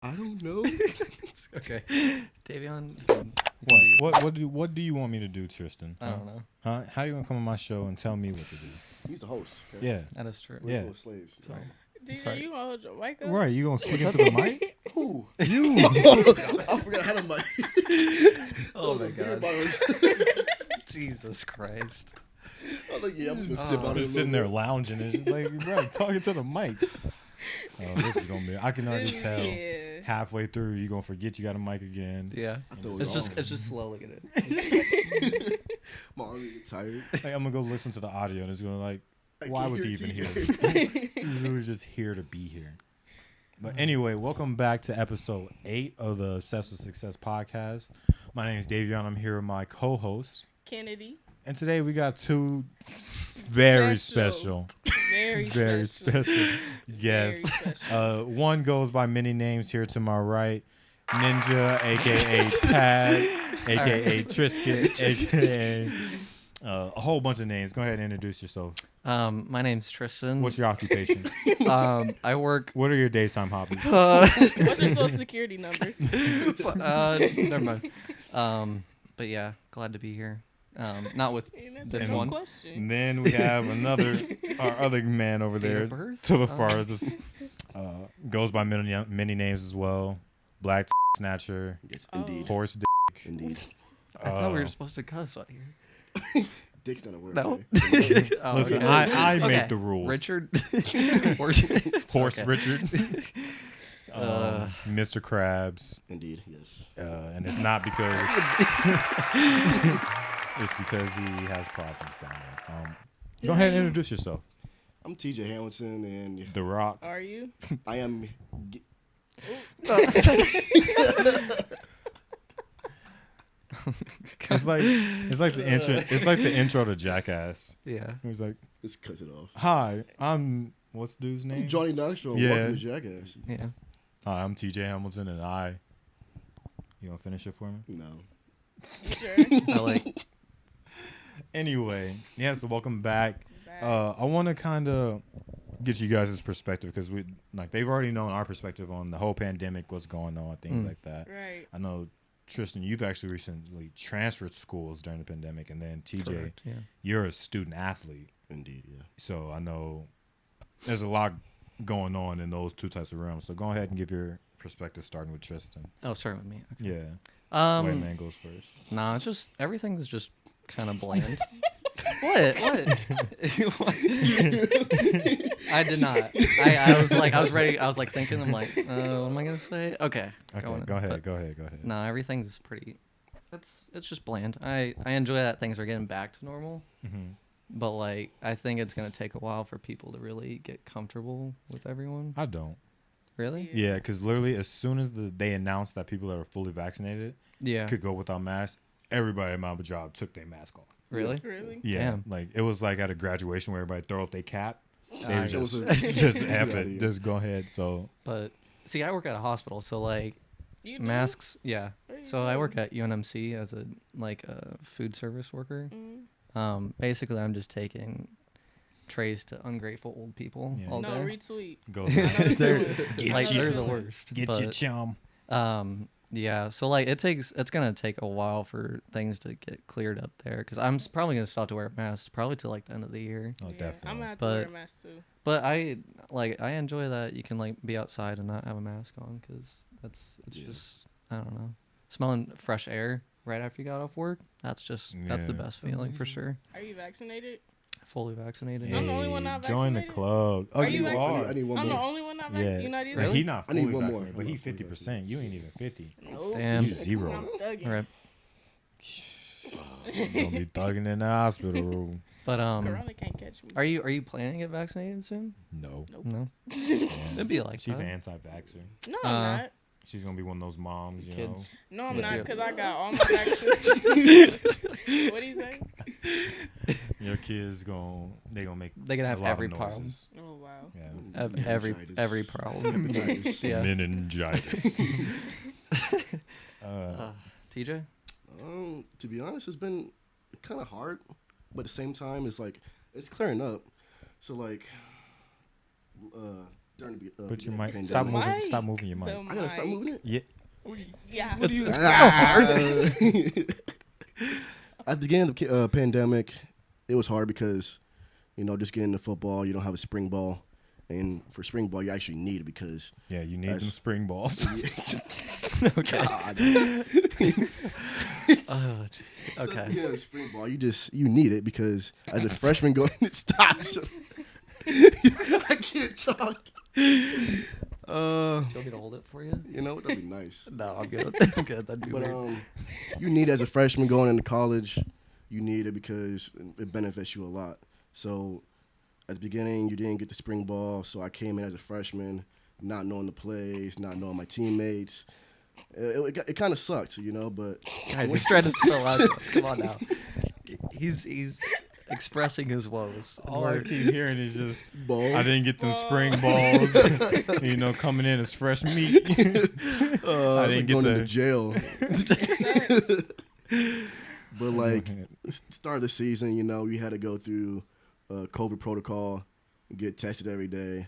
I don't know. Okay. Davion. What do you want me to do, Tristan? I don't know. Huh? How you gonna come on my show and tell me what to do? He's the host. Okay? Yeah. That is true. We're Yeah. little slaves. Sorry. DJ, Sorry. you gonna hold your mic up? Right. You gonna speak into the mic? Who? You. I forgot I had a mic. Oh That was my a beer god. bottle. Jesus Christ. I was like, yeah, I'm just gonna sip Oh. on it. Just sitting there lounging and just like, bro, talking to the mic. Oh, this is gonna be. I can already tell. Yeah. Halfway through, you're gonna forget you got a mic again. Yeah. I throw it It's off. just slowly get it. My arm get tired. Like, I'm gonna go listen to the audio and it's gonna like, I why can't was he hear even TJ. here? He was just here to be here. But anyway, welcome back to episode 8 of the Obsessed with Success podcast. My name is Davion. I'm here with my co-host. Kenidy. And today we got two very Special. special. Very special. Yes. Very special. One goes by many names here to my right. Ninja, a.k.a. Tag, a.k.a. Trisket, a.k.a. A whole bunch of names. Go ahead and introduce yourself. My name's Tristan. What's your occupation? I work. What are your daytime hobbies? What's your social security number? Never mind. But yeah, glad to be here. Not with And that's this a one. question. And then we have our other man over Date there of birth? to the farthest. Goes by many names as well. Black Snatcher, Yes, Oh. indeed. Horse Indeed. I thought we Uh, were supposed to cuss on here. Dick's not a word. No. right? Oh, Listen, okay. I make Okay. the rules. Richard. Horse okay. Richard. Mr. Krabs. Indeed, yes. And it's not because it's because he has problems down there. Go ahead and introduce yourself. I'm TJ Hamilton, and The Rock. Are you? I am. It's like the intro. It's like the intro to Jackass. Yeah. He's like, Let's cut it off. "Hi, I'm what's the dude's name? Johnny Knoxville. Yeah. Welcome to Jackass. Yeah. Hi, I'm TJ Hamilton, and I. You gonna finish it for me? No. You sure? I like. Anyway, yeah. So welcome back. Back. I want to kind of get you guys' perspective because they've already known our perspective on the whole pandemic, what's going on, things like that. Right. I know Tristan, you've actually recently transferred schools during the pandemic, and then TJ, Correct, yeah. you're a student athlete. Indeed, yeah. So I know there's a lot going on in those two types of realms. So go ahead and give your perspective, starting with Tristan. Oh, sorry with me. Okay. Yeah, white man goes first. Nah, it's just everything's just kind of bland. What? What? I did not. I was ready. I was like thinking. I'm like, what am I gonna say? Okay. Okay, go ahead. Go ahead. No, everything's pretty. It's just bland. I enjoy that things are getting back to normal, Mm-hmm. but like I think it's gonna take a while for people to really get comfortable with everyone. I don't. Really? Yeah, because literally as soon as they announced that people that are fully vaccinated Yeah. could go without masks, everybody at my job took their mask off. Really? Really? Yeah, Damn. like it was like at a graduation where everybody throw up their cap. They Ah, were yeah. just F Yeah, it, yeah. just go ahead. So But see, I work at a hospital, so like You do? masks. Yeah. There you So I go. work at UNMC as a food service worker. Mm. Basically, I'm just taking trays to ungrateful old people Yeah. all No, day. retweet. go. I know the They're feeling. like I know they're the the feeling. worst. Get but, your chum. yeah. So like it's gonna take a while for things to get cleared up there because I'm probably gonna stop to wear masks probably till like the end of the year. Oh, Yeah, I'm definitely. gonna have to wear a But- mask too. But I enjoy that you can like be outside and not have a mask on because it's Yeah. just I don't know smelling fresh air right after you got off work. That's the Yeah. best feeling for sure. Are you vaccinated? Fully vaccinated. I'm the only one not join the vaccinated? club. Oh, Are you you vaccinated? are. I need one I'm the more. only one not Yeah. vaccinated. You not either? Really? He not I need fully one more. vaccinated, but I'm he not fully 50%. You ain't even 50. Nope. Damn. You zero. I'm thugging. Right. You gonna be thugging in the hospital room. But Corona can't catch me. are you planning to get vaccinated soon? No. Nope. No. Yeah. It'd be like She's that. an anti-vaxxer. No, I'm not. She's gonna be one of those moms, you Kids. No, I'm With not you. because I got all my vaccines. What do you say? know. Your kids they gonna make They can have a lot every of problem. noises. Oh wow. Yeah. Every problem. Hepatitis. Yeah. Meningitis. TJ? To be honest, it's been kind of hard, but at the same time, it's like it's clearing up. So like, During the Put your pandemic. mic. Stop moving. Mic. Stop moving your mic. The I gotta stop mic. moving it. Yeah. Yeah. What do you? At the beginning of the pandemic, it was hard because, just getting into football, you don't have a spring ball. And for spring ball, you actually need it because... Yeah, you need them spring balls. Okay. Oh, gee. Okay. Yeah, spring ball, you need it because as a freshman going... Stop. I can't talk. Do you want me to hold it for you? You know what? That'd be nice. No, I'm good. I'm good. That'd be But weird. you need it as a freshman going into college. You need it because it benefits you a lot. So at the beginning, you didn't get the spring ball. So I came in as a freshman, not knowing the plays, not knowing my teammates. It kind of sucked, but Guys, he's trying to spill out. Come on now. He's expressing his woes. and All I we're- keep hearing is just, balls. I didn't get them spring balls. Coming in as fresh meat. I didn't didn't get going to- into jail. It sucks. But like start of the season, we had to go through COVID protocol, get tested every day,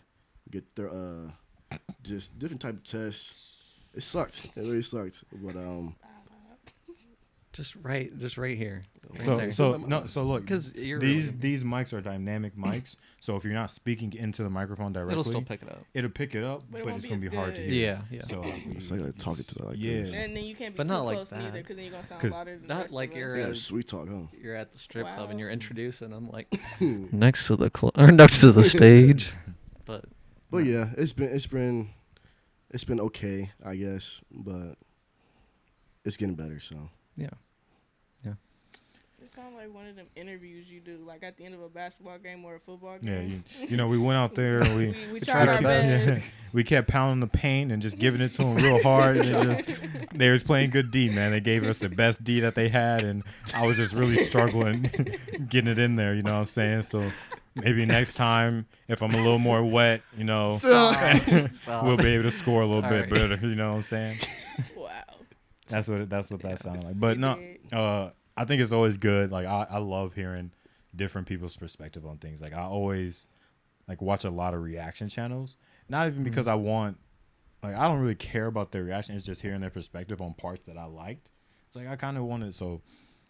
get their just different type of tests. It sucked. It really sucked. But just right here. Right So there. so look, 'Cause you're these mics are dynamic mics. So if you're not speaking into the microphone directly, it'll still pick it up. it'll pick it up, But it but won't it's be gonna as be hard to good. hear. Yeah. So so I gotta talk it to the like Yeah. this. And then you can't be But too not like close that. neither because then you're going to sound 'Cause louder than the not rest like of you're us. Yeah, sweet talk, huh? You're at the strip club and you're Wow. introducing them like next to the next to the stage. But Yeah, it's been okay, I guess, but it's getting better. So yeah. It sounds like one of them interviews you do, like at the end of a basketball game or a football Yeah, game. we went out there and we tried tried our our best. best. we kept pounding the paint and just giving it to them real hard. And they was playing good D, man. They gave us the best D that they had, and I was just really struggling getting it in there. You know what I'm saying? So maybe next time, if I'm a little more wet, Stop. we'll be able to score a little All bit right. better. You know what I'm saying? Wow. That's what that sounded like. But You no, did. I think it's always good. Like I love hearing different people's perspective on things. Like I always watch a lot of reaction channels. Not even because I want, I don't really care about their reaction. It's just hearing their perspective on parts that I liked. It's like I kind of wanted, so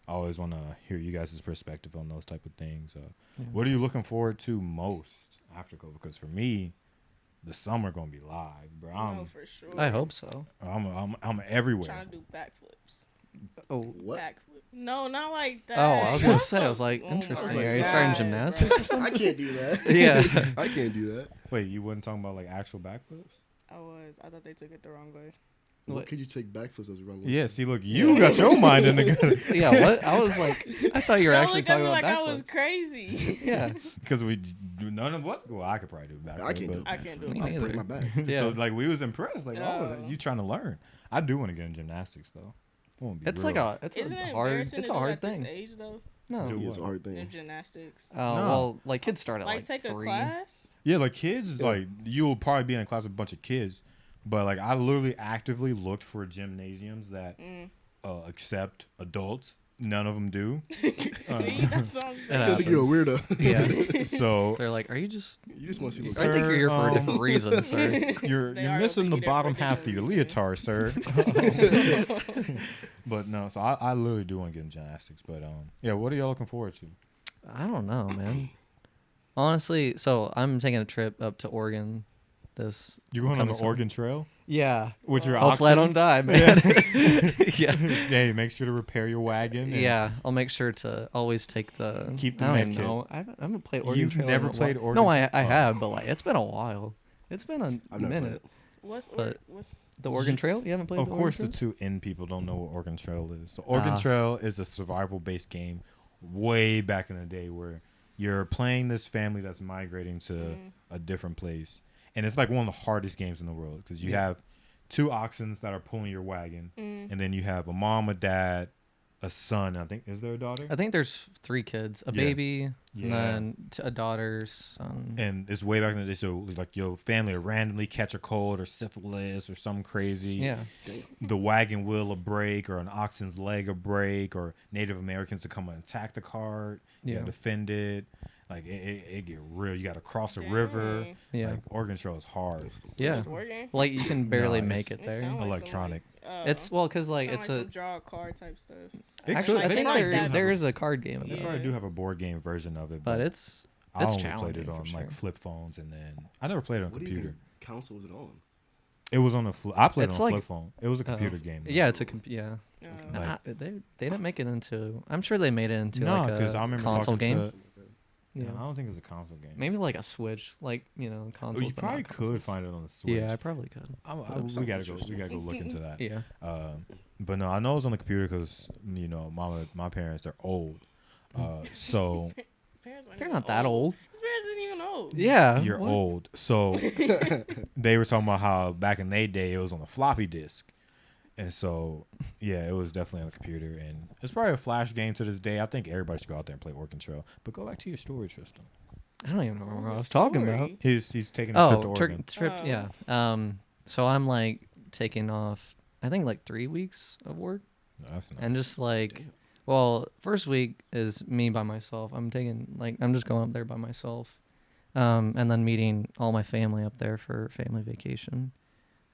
I always want to hear you guys' perspective on those type of things. What are you looking forward to most after COVID? Because for me, the summer gonna be live, bro. No, for sure. I hope so. I'm everywhere. Trying to do backflips. Oh, what? Backflip. No, not like that. Oh, I was gonna I'm say, I so- was like, oh my interesting. Are Are you God, starting God, gymnastics or bro. something? I can't do that. Yeah. I can't do that. Wait, you wasn't talking about actual backflips? I thought they took it the wrong way. What What? could you take backflips as a wrong way? Yeah. See, look, you got your mind in the gun. Yeah, what? I was like, I thought you were Y'all actually looked at talking me about like I was backflips. crazy. Yeah. Because none of us. Well, I could probably do backflips. I can't do but- I can't do Me it. I'll break neither. my back. Yeah. So we was impressed. Like, No. you trying to learn? I do want to get in gymnastics though. I wanna be It's real. like it's Isn't it a hard, embarrassing it's to a do hard at this thing. age though? No. Do It's a what? hard In thing. gymnastics. Oh, No. well, like kids start at like take 3. a class. Yeah, like kids, like you'll probably be in a class with a bunch of kids, but like I literally actively looked for gymnasiums that accept adults. None of them do. See, that's what I'm saying. I think you're a weirdo. Yeah. So They're like, are you just? You just want to see what's I think you're here for a Sir, different reason, sir. you're They you're are missing the looking at bottom it for half of your different leotard, sir. But no, so I literally do want to get in gymnastics. But yeah, what are y'all looking forward to? I don't know, man. Honestly, so I'm taking a trip up to Oregon. This You're going on coming the summer. Oregon Trail Yeah. with your Hopefully I don't oxens? die, man. Yeah. Hey, make sure to repair your wagon. and Yeah, I'll make sure to always take the. Keep the I don't med even kit. know. I haven't played Oregon You've Trail. never in a played while. Oregon No, I Trail? have, but like it's been a while. It's been a I've never played minute. it. What's But- what's The Oregon Trail? You haven't played Of the course, Oregon the Trail? 2 N people don't know what Oregon Trail is. So Oregon Ah. Trail is a survival-based game way back in the day where you're playing this family that's migrating to a different place. And it's like one of the hardest games in the world because you have 2 oxens that are pulling your wagon. And then you have a mom, a dad, a son. I think, is there a daughter? I think there's 3 kids, a Yeah. baby, Yeah. and then a daughter, son. And it's way back in the day. So like your family will randomly catch a cold or syphilis or something crazy. Yeah. The wagon wheel will break or an oxen's leg will break or Native Americans to come and attack the cart. You Yeah. gotta defend it. Like it get real. You got to cross a river. Dang. Yeah. Like Oregon Trail is hard. Yeah. It's working. Like you can barely No, make it's- it It there. sound like Electronic. It's well, cause like sound it's like a. some draw a card type stuff. It Actually, could- I they think probably there do have there a- is a card game of They it, probably Yeah. do have a board game version of it, but it's I only played challenging it for on like sure. flip phones, and then I never played it on What computer. even console was it on? It was on I played It's it on like- flip phone. It was a computer Oh. game. Yeah, it's a yeah. Uh, Like- Nah, they didn't make it into. I'm sure they made it into No, like because a I remember console talking game. to. Yeah. No, I don't think it was a console game. Maybe like a Switch, like console. Oh, you probably could find it on the Switch. Yeah, I probably could. Sounds we gotta go. We interesting. gotta go look into that. Yeah. But no, I know it's on the computer because my parents, they're old. So parents aren't They're even not that old. His parents isn't even old. Yeah. you're what? old. So they were talking about how back in their day it was on a floppy disk. And so, yeah, it was definitely on the computer, and it's probably a flash game to this day. I think everybody should go out there and play Oregon Trail. But go back to your story, Tristan. I don't even know What what was I the was talking about. story? He's taking a trip to Oh, Oregon. trip. Oh. Yeah. So I'm like taking off. I think like 3 weeks of work, No, that's not. and just like, well, first week is me by myself. I'm just going up there by myself, and then meeting all my family up there for family vacation,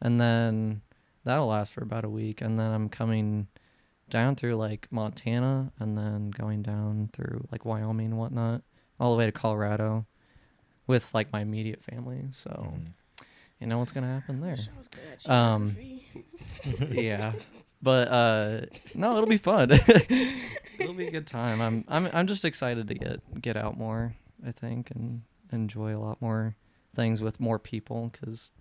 and then that'll last for about a week, and then I'm coming down through like Montana, and then going down through like Wyoming and whatnot, all the way to Colorado, with like my immediate family. So. Mhm. You know what's gonna happen there. Wish I was good at Um, geography. Yeah, but no, it'll be fun. It'll be a good time. I'm just excited to get out more. I think and enjoy a lot more things with more people, because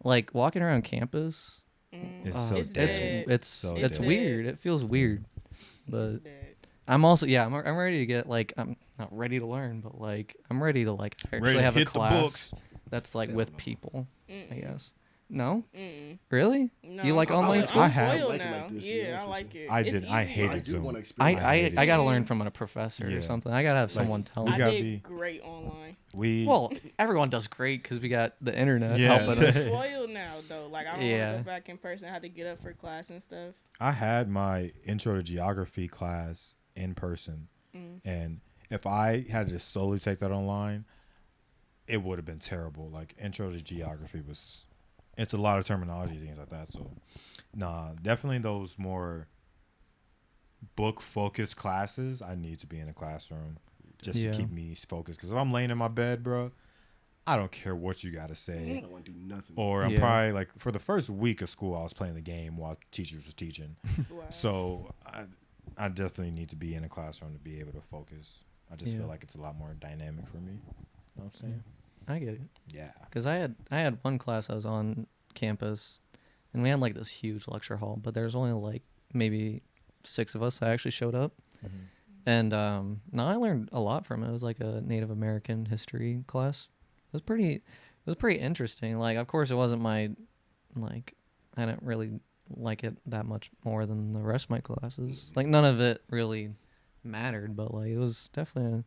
like walking around campus, It's so It's dead. dead. it's So it's dead. weird. It feels weird, but It's dead. I'm also I'm ready to get like I'm not ready to learn, but like I'm ready to like actually Ready to have a hit the class books. that's like Yeah, with no. people. I Mm-mm. guess. No, Mm-mm. really? No, You like I'm online spoiled. school? I I'm have- spoiled I like it now. like this, to be Yeah, honest I with like you. it. I It's did- I easy. hated I do Zoom. want to I experience. hated I gotta Zoom. learn from a professor Yeah. or something. I gotta have someone tell we me. I gotta did be- great online. We Well, everyone does great because we got the internet Yeah. helping I'm us. spoiled now though. Like I don't want Yeah. to go back in person. I had to get up for class and stuff. I had my intro to geography class in person, and if I had to solely take that online, it would have been terrible. Like intro to geography it's a lot of terminology, things like that. So, nah, definitely those more book focused classes. I need to be in a classroom just Yeah. to keep me focused. Because if I'm laying in my bed, bro, I don't care what you gotta I say. don't want to do nothing. Or I'm Yeah. probably like for the first week of school, I was playing the game while teachers was teaching. Wow. So I definitely need to be in a classroom to be able to focus. I just Yeah. feel like it's a lot more dynamic for me. You know what I'm saying? I get it. Yeah. Because I had one class I was on campus, and we had like this huge lecture hall, but there's only like maybe 6 of us that actually showed up. And no, I learned a lot from it. It was like a Native American history class. It was pretty interesting. Like, of course, it wasn't my like I didn't really like it that much more than the rest of my classes. Like, none of it really mattered, but like it was definitely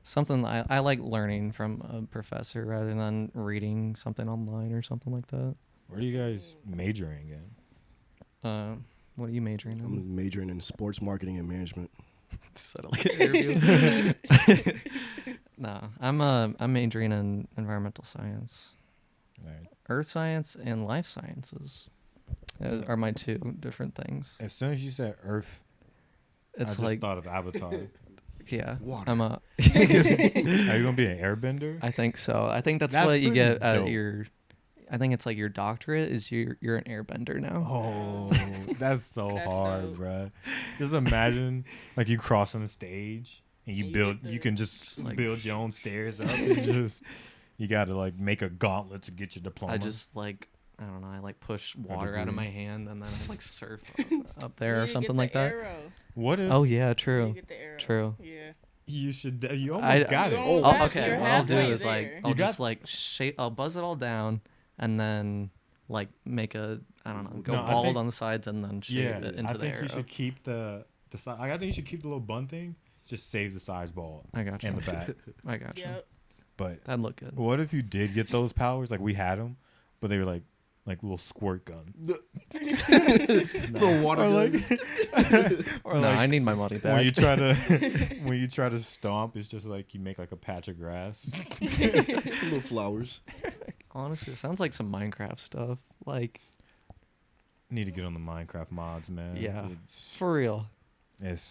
something I like learning from a professor rather than reading something online or something like that. Where are you guys majoring in? What are you majoring in? I'm majoring in sports marketing and management. Sounded like an interview. No, I'm majoring in environmental science. Right. Earth science and life sciences are my 2 different things. As soon as you said Earth, I It's just like, thought of Avatar. yeah, Water. I'm a. Are you gonna be an airbender? I think so. I think that's That's what you pretty get out of dope. your. I think it's like your doctorate is you're an airbender now. Oh, that's so That's hard, dope. bruh. Just imagine like you crossing the stage and you And you build. get You the- can just like- build your own stairs up. It's just you got to like make a gauntlet to get your diploma. I just like I don't know. I like push water out of degree. my hand and then I like surf up there You or need to get something the like that. arrow. What if Oh yeah, You need true. to get the arrow. True. Yeah. you should? You almost I- got You it. almost Oh, have- okay. you're What I'll do halfway is like there. I'll You got- just like shape. I'll buzz it all down and then like make a I don't know, go No, I bald think- on the sides and then shape Yeah, it into I the think arrow. you should keep the side. I think you should keep the little bun thing. Just save the size ball I got you. and the back. I got you. Yep. But That'd look good. what if you did get those powers? Like we had them, but they were like like little squirt gun. Little water Or guns. Or No, like I need my money back. when you try to when you try to stomp, it's just like you make like a patch of grass. Some little flowers. Honestly, it sounds like some Minecraft stuff. Like, Need to get on the Minecraft mods, man. yeah, It's for real.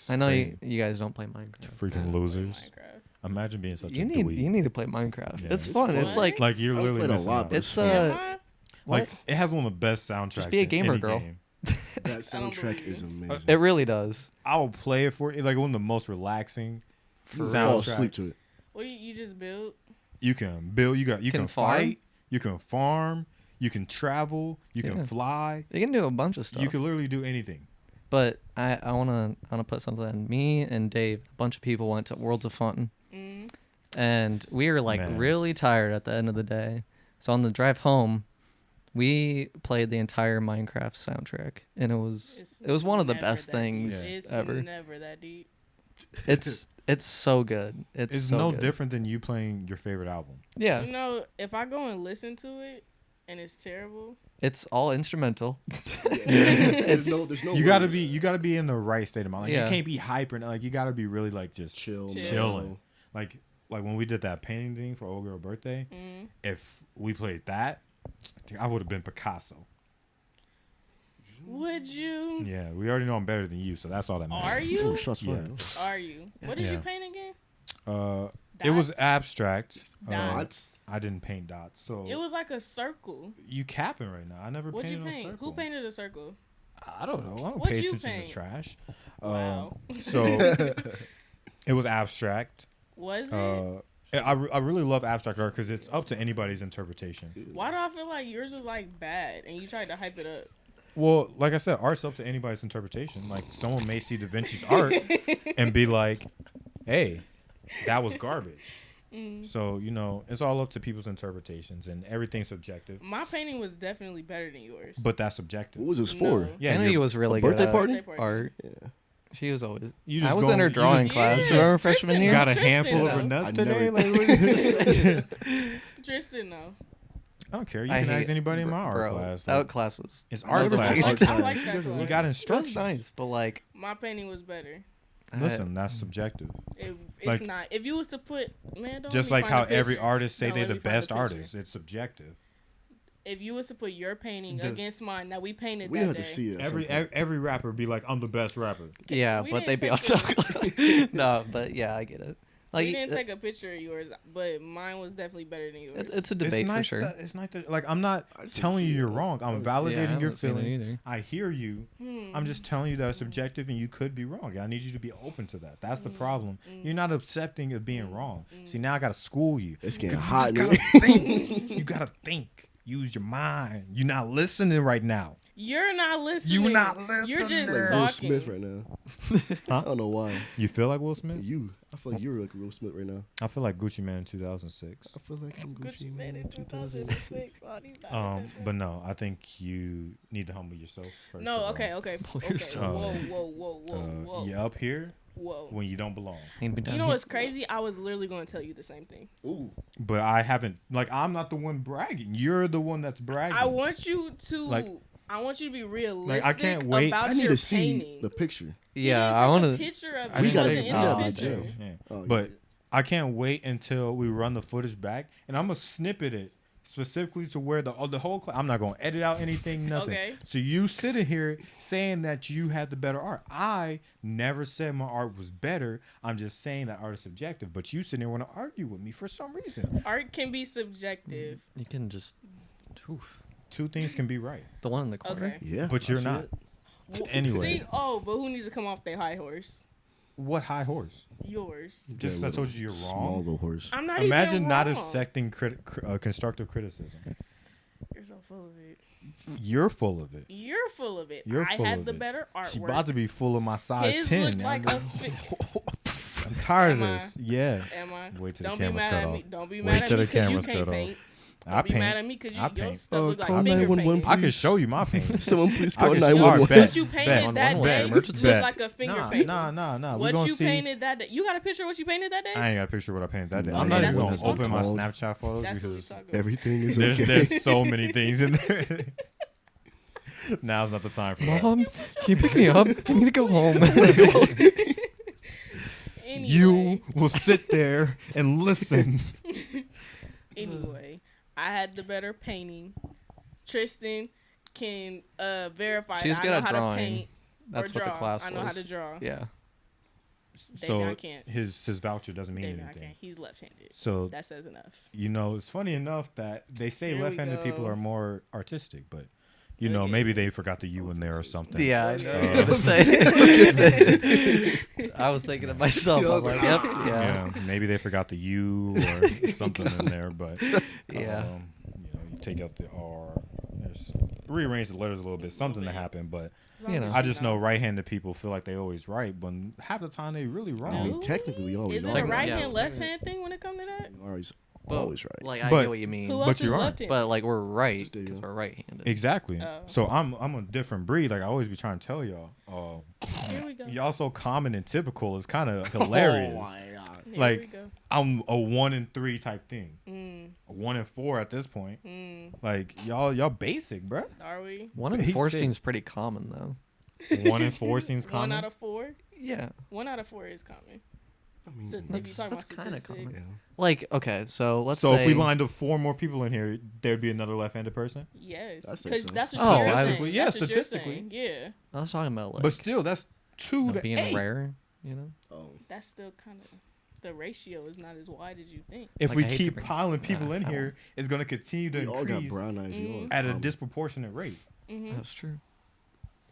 I know crazy. you guys don't play Minecraft. Freaking losers. Minecraft. Imagine being such You a need dweeb. to play Minecraft. Yeah, it's it's fun. fun. It's like Like you're I've literally played a missing lot, out. but it's Am I? Like it has one of the best soundtracks. be a in gamer any girl. game. That believe soundtrack is you. amazing. it really does. I'll play it for you. Like one of the most relaxing You fall asleep soundtracks. to it. What do you just build? You can build. You Can can farm? fight. You can farm. You can travel. You Yeah. can fly. You can do a bunch of stuff. You can literally do anything. But I wanna put something in. Me and Dave, a bunch of people went to Worlds of Fun, Mm. and we were like Man. really tired at the end of the day. So on the drive home, we played the entire Minecraft soundtrack, and it was one of the never best that deep. things It's ever. never that deep. It's so good. It's It's so no good. different than you playing your favorite album. Yeah, You know, if I go and listen to it and it's terrible, it's all instrumental. There's no You gotta words. be in the right state of mind. Like Yeah. you can't be hyper. Like you gotta be really like just chill. chilling. Like when we did that painting thing for old girl birthday. mm, If we played that, I think I would have been Picasso. would you? Yeah, we already know I'm better than you, so that's all that matters. Are Ooh, you? shots Yeah. fired. Are you? What did Yeah. you paint again? It was Dots? abstract. Dots. I didn't paint dots, so It was like a circle. you capping right now. I never What'd you painted a paint? circle. Who painted a circle? I don't know. I don't What'd pay you attention paint? to trash. Wow. So it was abstract. Was it? I really love abstract art because it's up to anybody's interpretation. Why do I feel like yours was like bad and you tried to hype it up? Well, like I said, art's up to anybody's interpretation. Like someone may see Da Vinci's art and be like, "Hey, that was garbage." Mm. So it's all up to people's interpretations, and everything's subjective. My painting was definitely better than yours. But that's subjective. What was this for? No. Yeah, Kennedy you're- was really a good birthday at party? Birthday party. art. Yeah. She was always. You just I was go- in her you drawing just- class. Yeah, Remember freshman Tristan year? got a Tristan, handful of though. her nuts I today. never- Like, what is this? Tristan, though. I don't care. You I can hate- ask anybody in my art bro, class. That Like, class was. it's I art never class. tasted- I like that You guys- class. you got It was instructions. nice, but like. My painting was better. Listen, that's subjective. It's Like- not. If you was to put, man, don't Just let me like find how a every picture. artist say No, they're let the me find a best picture. artist. It's subjective. If you was to put your painting The- against mine, that we painted We that have day. to see it. at Every some point. every rapper be like, I'm the best rapper. Yeah, we but they'd didn't be take also. No, but yeah, I get it. Like we didn't take a picture of yours, but mine was definitely better than yours. it's a debate it's nice for sure. That, it's nice that, like, I'm not I just telling you see you're it. wrong. I'm Yeah, I validating haven't your seen it feelings. either. I hear you. I'm just telling you that it's subjective and you could be wrong. I need you to be open to that. That's the problem. You're not accepting of being wrong. See, now I got to school you. It's getting 'Cause hot. You Nigga. just gotta think. You gotta think. Use your mind. You're not listening right now. You're not listening. You not You're listening. just Like Will talking. Smith right now. Huh? I don't know why. You feel like Will Smith? I feel like you're like Will Smith right now. I feel like Gucci Man in 2006. I feel like I'm Gucci Gucci Man in 2006. 2006. Oh, these guys. But no, I think you need to humble yourself first. No, of all. okay. Pull Okay. yourself. Whoa. You're up here Whoa. when you don't belong. Ain't been You down know here. what's crazy? I was literally going to tell you the same thing. Ooh. But I haven't, like, I'm not the one bragging. You're the one that's bragging. I want you to. Like- I want you to be realistic can't wait. about I need your to see painting. the picture. Yeah, I want to. to. Picture of I it. need It to wasn't take- in oh, the yeah. picture. Yeah. Oh, But I can't wait until we run the footage back, and I'm gonna snippet it specifically to where the whole class. I'm not gonna edit out anything, nothing. Okay. So you sitting here saying that you had the better art. I never said my art was better. I'm just saying that art is subjective. But you sitting here want to argue with me for some reason. Art can be subjective. You can just. Oof. Two things can be right, The one in the corner. Okay. yeah. but I you're see not. it. Anyway. See, but who needs to come off their high horse? What high horse? Yours. Just Yeah, I told you you're Small wrong. little horse. I'm not Imagine even not wrong. accepting constructive criticism. You're so full of it. You're full of it. You're full of it. You're I full had of the it. better artwork. She about to be full of my size His 10. looked man. like a. I'm tired Am of I? this. Yeah. Am I? Wait till the Don't be camera's mad cut at off. me. Don't be Wait mad at till me the 'cause you camera's can't cut off. paint. Don't be mad at me because I your paint. stuff look like call finger 911, paint. I can show you my paint. Someone please I call can show- 911. Bet. What you painted that Bet. day Emergency? looked like a finger paint. Nah. We What gonna you see. painted that day? You got a picture of what you painted that day? I ain't got a picture of what I painted that day. No, I'm okay, not that's even what gonna we open my called. Snapchat photos That's what we because talking about. Everything is there's, okay. there's so many things in there. Now's not the time for that. Mom, can you pick me up? I need to go home. Anyway, You will sit there and listen. anyway, I had the better painting. Tristan can verify She's that I good know at how drawing. to paint That's or what draw. the class I know how was. to draw. Yeah. So Davion can't. his voucher doesn't mean Davion anything. can't. He's left-handed. So That says enough. you know, it's funny enough that they say Here we left-handed people go. are more artistic, but you know, maybe they forgot the U in there or something. Yeah, I know. Uh, I was gonna say. I was thinking of myself. I'm like, yep, yeah. Yeah, maybe they forgot the U or something in there, but Yeah. you know, you take out the R, rearrange the letters a little bit, something to happen. But You know. I just know right-handed people feel like they always right, but half the time they really I wrong. mean, technically, we always Is are. it a Technically, right yeah. hand, left hand thing when it comes to that? Always, But, always right. Like, I But- get what you mean. Who But else is you aren't. left handed? But like we're right Just because Davion. we're right-handed. Exactly. Oh. So I'm a different breed. Like I always be trying to tell y'all. Here we go. Y'all so common and typical is kind of hilarious. Oh my God. Here like- we go. I'm a 1 in 3 type thing. A Mm, 1 in 4 at this point. mm. Like y'all basic, bruh. Are we? 1 in 4 Basic. seems pretty common though. 1 in 4 seems 1 common. out of 4? Yeah. 1 out of 4 is common. I mean, So, if That's- you talking about that's kinda statistics. common. yeah. Like okay, so let's So say if we lined up 4 more people in here, there'd be another left-handed person. Yes. I say Because so. that's what Oh, you're I saying. was- Statistically, yeah, That's what you're statistically. saying. Yeah. I was talking about like But still, that's 2 to being 8. rare, you know. Oh, That's still kind of... The ratio is not as wide as you think. If Like, we I hate to keep bring- piling people in I here, won't. it's gonna continue to we all got increase brown eyes. We all Mm. at a common. disproportionate rate. Hmm That's true.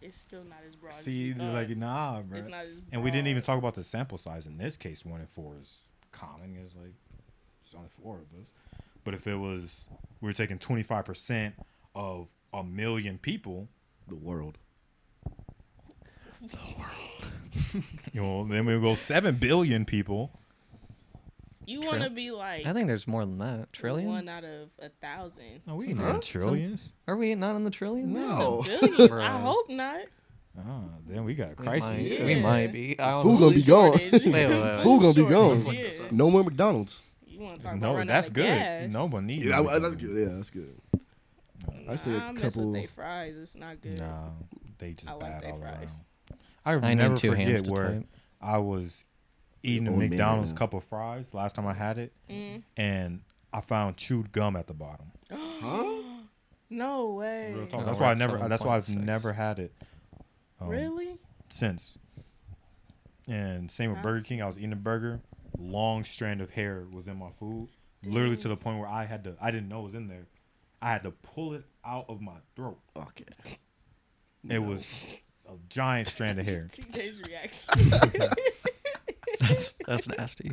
It's still not as broad as See, you thought. like nah, bro. It's not as And we didn't even broad. talk about the sample size. In this case, 1 in 4 is common. It's like it's only 4 of us. But if it was, we were taking 25% of a million people. The world. You know, then we go 7 billion people. You Trill- want to be like I think there's more than that. Trillion? 1 out of 1,000. Oh, we Huh? not in trillions. Are we not in the trillions? No. Billions? I Bruh. hope not. Then we got We crisis. might, we Yeah. might be. I Food gonna be gone. Shortage. wait. Food gonna be Shortage, gone. Let's look yeah. this up. No more McDonald's. You want to talk about No, running that's out of good. gas. No one needs. Yeah, that's McDonald's. good. Yeah, that's good. I say Nah, a I mess couple. with they fries. It's not good. No, they just I like bad they all fries. around. I I never need 2 hands forget to where type. I was eating a Old man McDonald's right now. cup of fries last time I had it, Mm. and I found chewed gum at the bottom. Huh? No way. Real talk. Oh, That's we're why I at never. That's why I've 7.6. never had it. Really? Since. And same with Huh? Burger King. I was eating a burger. Long strand of hair was in my food. Literally to the point where I didn't know it was in there. I had to pull it out of my throat. Okay. It was a giant strand of hair. TJ's reaction. That's nasty.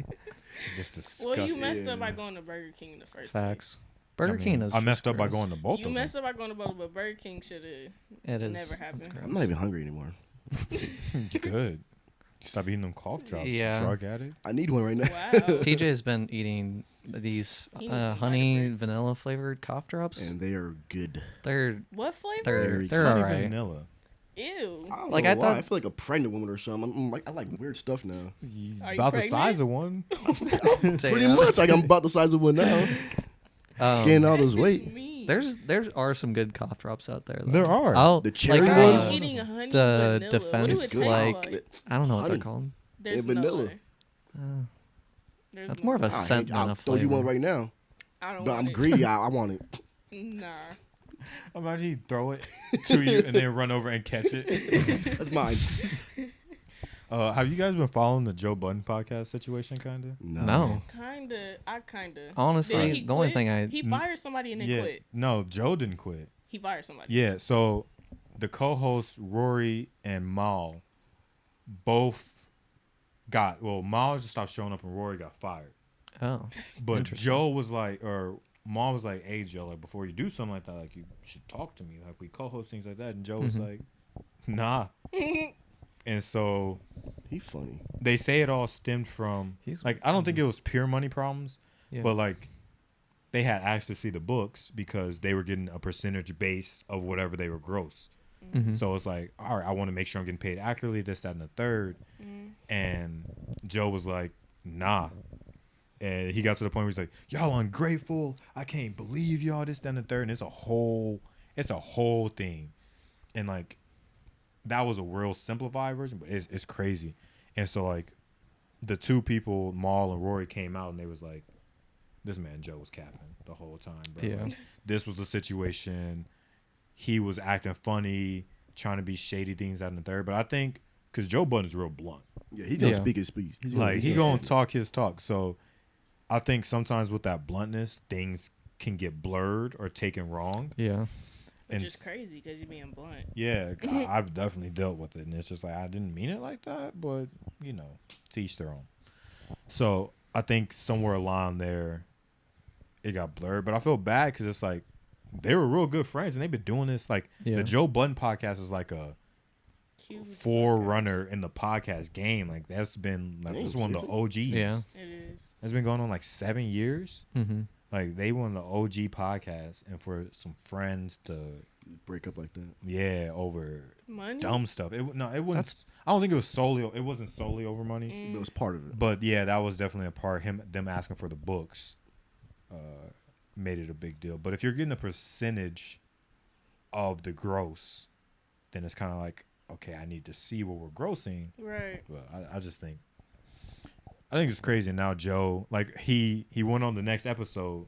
Just disgusting. Well, you messed up by Yeah. going to Burger King in the first Facts. I Burger mean, King is. I messed just up by gross. going to both place. You of them. messed up by going to both, but Burger King should have It is. never That's happened. gross. I'm not even hungry anymore. Good. Stop eating them cough drops. Yeah. Drug addict. I need one right now. Wow. TJ has been eating these He needs some honey vitamins. vanilla flavored cough drops. And they are good. They're What flavor? they're Honey alright. vanilla. Ew. I don't Like, know I why. thought- I feel like a pregnant woman or something. I'm like, I like weird stuff now. Are you About the pregnant? size of one. Pretty much. Like I'm about the size of one now. Gaining all this weight. Me. There are some good cough drops out there. Though. There are. I'll, The cherry like, ones? I'm eating a honey the vanilla. What do defense, it taste like- I don't know what Honey. they're called. There's and vanilla. No way. Uh, There's That's no more of a way. scent than I'll a throw you one flavor. right now. I don't But want I'm it. greedy. I want it. Nah. Imagine you throw it to you and then run over and catch it. That's mine. Have you guys been following the Joe Budden podcast situation, kind of? no. I kinda. Honestly, Did he the only quit? thing I He fired somebody and then Yeah. quit. No, Joe didn't quit. He fired somebody. Yeah, so the co-hosts Rory and Mal both got Mal just stopped showing up and Rory got fired. oh But Interesting. Joe was like, or Mal was like, "Hey Joe, like before you do something like that, like you should talk to me. Like we co-host things like that." And Joe was Mhm. like, "Nah." And so He funny. they say it all stemmed from He's- like I don't think it was pure money problems, yeah. but like they had access to see the books because they were getting a percentage base of whatever they were gross. Mhm. So it's like, all right, I want to make sure I'm getting paid accurately, this, that, and the third. And Joe was like, nah. And he got to the point where he's like, y'all ungrateful. I can't believe y'all, this, that, and the third. And it's a whole thing. And like, that was a real simplified version, but it's crazy. And so like, the two people, Maul and Rory, came out and they was like, this man Joe was capping the whole time, bro. Yeah. Like, this was the situation. He was acting funny, trying to be shady things out in the third. But I think because Joe Budden is real blunt. Yeah, he's gonna speak his speech. He's gonna talk his talk. So I think sometimes with that bluntness, things can get blurred or taken wrong. Yeah. Which is crazy because you're being blunt. Yeah, I've definitely dealt with it, and it's just like I didn't mean it like that, but you know, to each their own. So I think somewhere along there, it got blurred. But I feel bad because it's like they were real good friends, and they've been doing this. Like the Joe Budden podcast is like a huge forerunner in the podcast game. Like that's been like this is one of the OGs. Yeah, it is. It's been going on like 7 years. Mm-hmm. Like they won the OG podcast, and for some friends to break up like that, over money, dumb stuff. It wasn't. I don't think it was solely. It wasn't solely over money. It was part of it. But yeah, that was definitely a part. Them asking for the books, made it a big deal. But if you're getting a percentage of the gross, then it's kind of like, okay, I need to see what we're grossing. Right. But I just think. I think it's crazy. Now Joe, like he went on the next episode,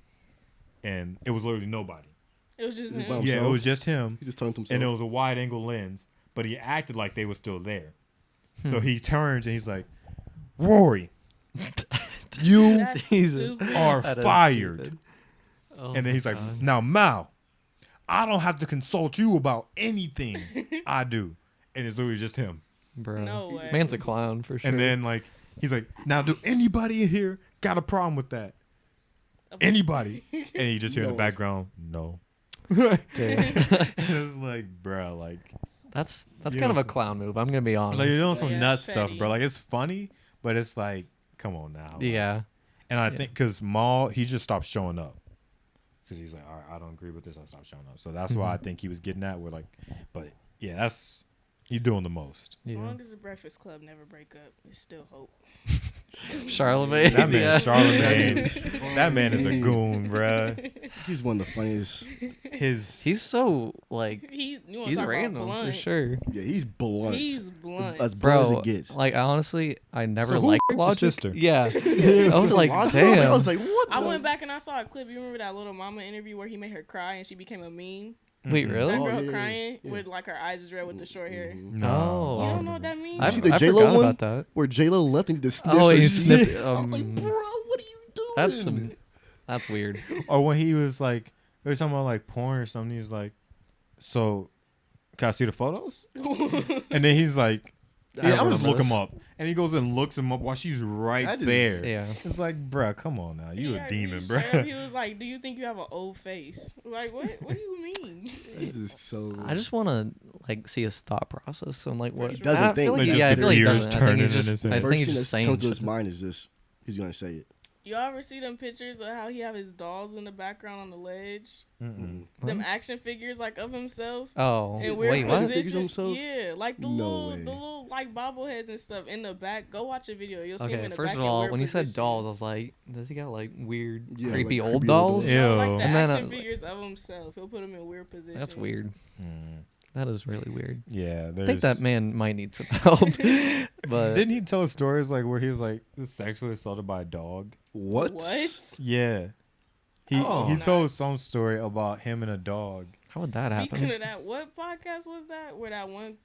and it was literally nobody. It was just him. Yeah, it was just him. He just turned to himself, and it was a wide angle lens, but he acted like they were still there. So he turns and he's like, "Rory, you are fired." Oh and then he's like, God. "Now Mao, I don't have to consult you about anything I do," and it's literally just him. Bro, no way. Man's a clown for sure. And then like. He's like, now, do anybody in here got a problem with that? Anybody? And you just hear in the background, no. Damn. It's like, bro, like. That's kind of a clown move. I'm gonna be honest. Like, you're doing some nuts petty stuff, bro. Like, it's funny, but it's like, come on now. Like, Yeah. And I think because Maul, he just stopped showing up. Because he's like, all right, I don't agree with this. I'll stop showing up. So that's why I think he was getting at. We're like, but yeah, that's. You're doing the most. As long as the Breakfast Club never break up, it's still hope. Charlemagne. That man, Charlemagne. That man is a goon, bruh. He's one of the funniest. He's so like he's random for sure. Yeah, he's blunt. He's blunt. As blunt as Bro, it gets. like honestly, I never So who liked raped your Logic. sister? Yeah. Yeah, I was like, Logic. damn. I was like, what? I went back and I saw a clip. You remember that Little Mama interview where he made her cry and she became a meme? Wait, really? That girl yeah, crying yeah. with like her eyes is red with the short hair. No. You don't know what that means? I see the I J-Lo forgot one? about that. Where J-Lo left and he just sniffed Oh, her he shit. snipped. I'm like, bro, what are you doing? That's weird. Or when he was like, they were talking about like porn or something. He's like, so can I see the photos? And then he's like, yeah, I'm just look him up. And he goes and looks him up while she's right there. Yeah. It's like, bruh, come on now. You a demon, bruh. bruh. He was like, do you think you have an old face? Like, what do you mean? This is so. I just want to like see his thought process and like what He doesn't I think. feel Like, like, just yeah, I the feel like he gears doesn't. I think turning he's in just. his I head. think First he's thing just that saying. comes to his shit. mind is this. He's gonna say it. You ever see them pictures of how he have his dolls in the background on the ledge? Mm-mm. Them action figures like of himself. Oh, And weird wait, what? Figures of position. himself? Yeah, like the No way. little like bobbleheads and stuff in the back. Go watch a video. You'll see him Okay, in the first back. of in all, weird when you said positions. dolls, I was like, does he got like weird, Yeah, creepy like old creepy old dolls? dolls. No, like the And then I action was like- figures of himself. He'll put them in weird positions. That's weird. Mm. That is really weird. Yeah, I think that man might need some help. But Didn't he tell stories like where he was like sexually assaulted by a dog? What? What? Yeah. He Oh. he told some story about him and a dog. how would that Speaking happen? of that, what podcast was that where that one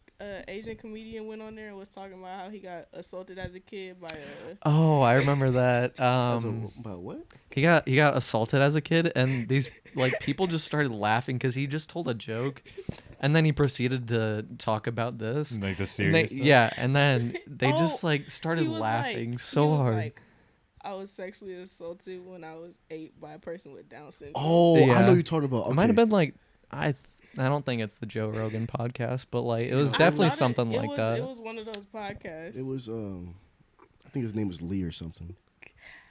Asian comedian went on there and was talking about how he got assaulted as a kid by a. Oh, I remember that. About what? He got assaulted as a kid, and these like people just started laughing because he just told a joke, and then he proceeded to talk about this. Like the And they- serious stuff? yeah, and then they just Oh, like started He was laughing like- so he was hard. like, I was sexually assaulted when I was 8 by a person with Down syndrome. Oh, I Yeah. know what you're talking about. It might have Okay. been like I don't think it's the Joe Rogan podcast, but like it was definitely something like that. It was one of those podcasts. It was I think his name was Lee or something.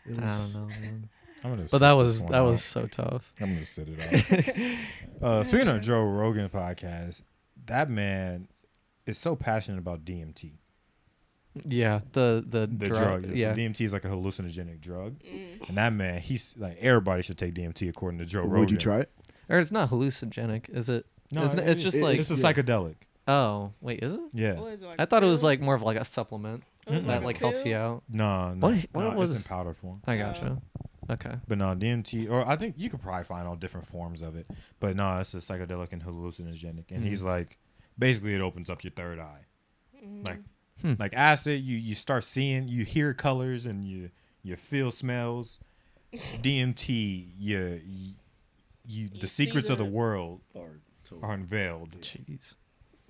It I was- don't know, man. But that was so tough. I'm gonna sit it out. Speaking of Joe Rogan podcast, that man is so passionate about DMT. Yeah, the drug. Yeah, So DMT is like a hallucinogenic drug, and that man, he's like everybody should take DMT according to Joe Rogan. Would you try it? or it's not hallucinogenic, is it? No, Isn't it? It's just like it's a psychedelic. oh wait, is it? Yeah. What is it, like I a thot it was pill? like more of like a supplement It was that a like helps pill? you out. No, What was it's in it? powder form. I gotcha. Okay. But no, DMT, or I think you could probably find all different forms of it. But no, it's a psychedelic and hallucinogenic. And he's like, basically, it opens up your third eye. Like acid, you start seeing, you hear colors, and you feel smells. DMT, the secrets of the world are unveiled. Jeez.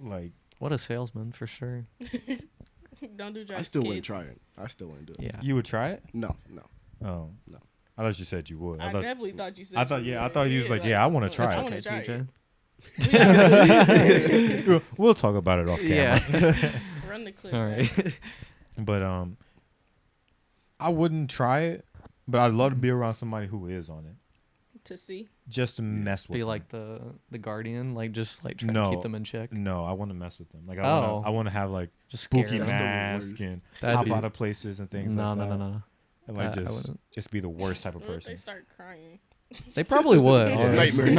Like, What a salesman for sure. Don't do drugs. I still wouldn't kids. try it. I still wouldn't do it. Yeah. you would try it? No. Oh No. I thought you said you would. I thought, definitely thought you said. I thought you yeah, I would. thought you was like, yeah, I want to try That's I it. wanna okay, try TJ. We'll talk about it off camera. Yeah. Run the clip. All right. But I wouldn't try it, but I'd love to be around somebody who is on it, To see. just to mess with Be them. like the guardian, like just like trying No. to keep them in check. No, I want to mess with them. Like Oh. I want to have like Just scare spooky them. mask and That'd hop be- out of places and things No, like no, that. no, no. And like I just wouldn't. be the worst type of What if they person. start crying? They probably would. Yeah. honestly.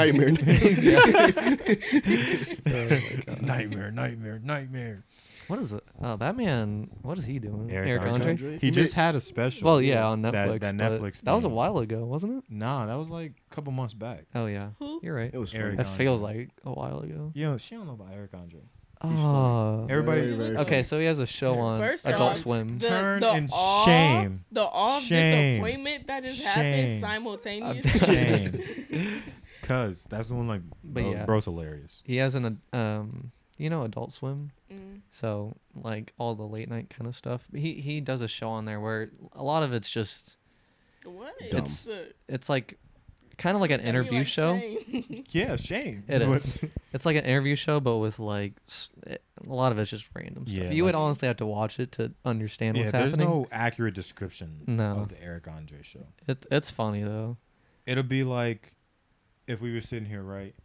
Nightmare. Nightmare. What is it? Oh, that man. What is he doing? Eric Andre? Andre? He just had a special. Well, yeah, on Netflix. That but Netflix. That was a thing. while ago, wasn't it? Nah, that was like a couple months back. Oh yeah. Who? You're right. It was Eric funny. It feels like a while ago. You know, she don't know about Eric Andre. Oh. Everybody, Very, very Okay, so he has a show on First Adult off, Swim. Turn and awe, shame. The awe of Shame. disappointment that just Shame. happened simultaneously. Shame. Cause that's the one like, But yeah. bro's hilarious. He has an Adult Swim. Mm. So like all the late night kind of stuff. He does a show on there where a lot of it's just What? Dumb. it's like kind of like an interview show. Yeah, shame. It But- is. It's like an interview show, but with like a lot of it's just random stuff. Yeah, You would like- honestly have to watch it to understand Yeah, what's there's happening. no accurate description No. of the Eric Andre show. It's funny though. It'll be like if we were sitting here, right,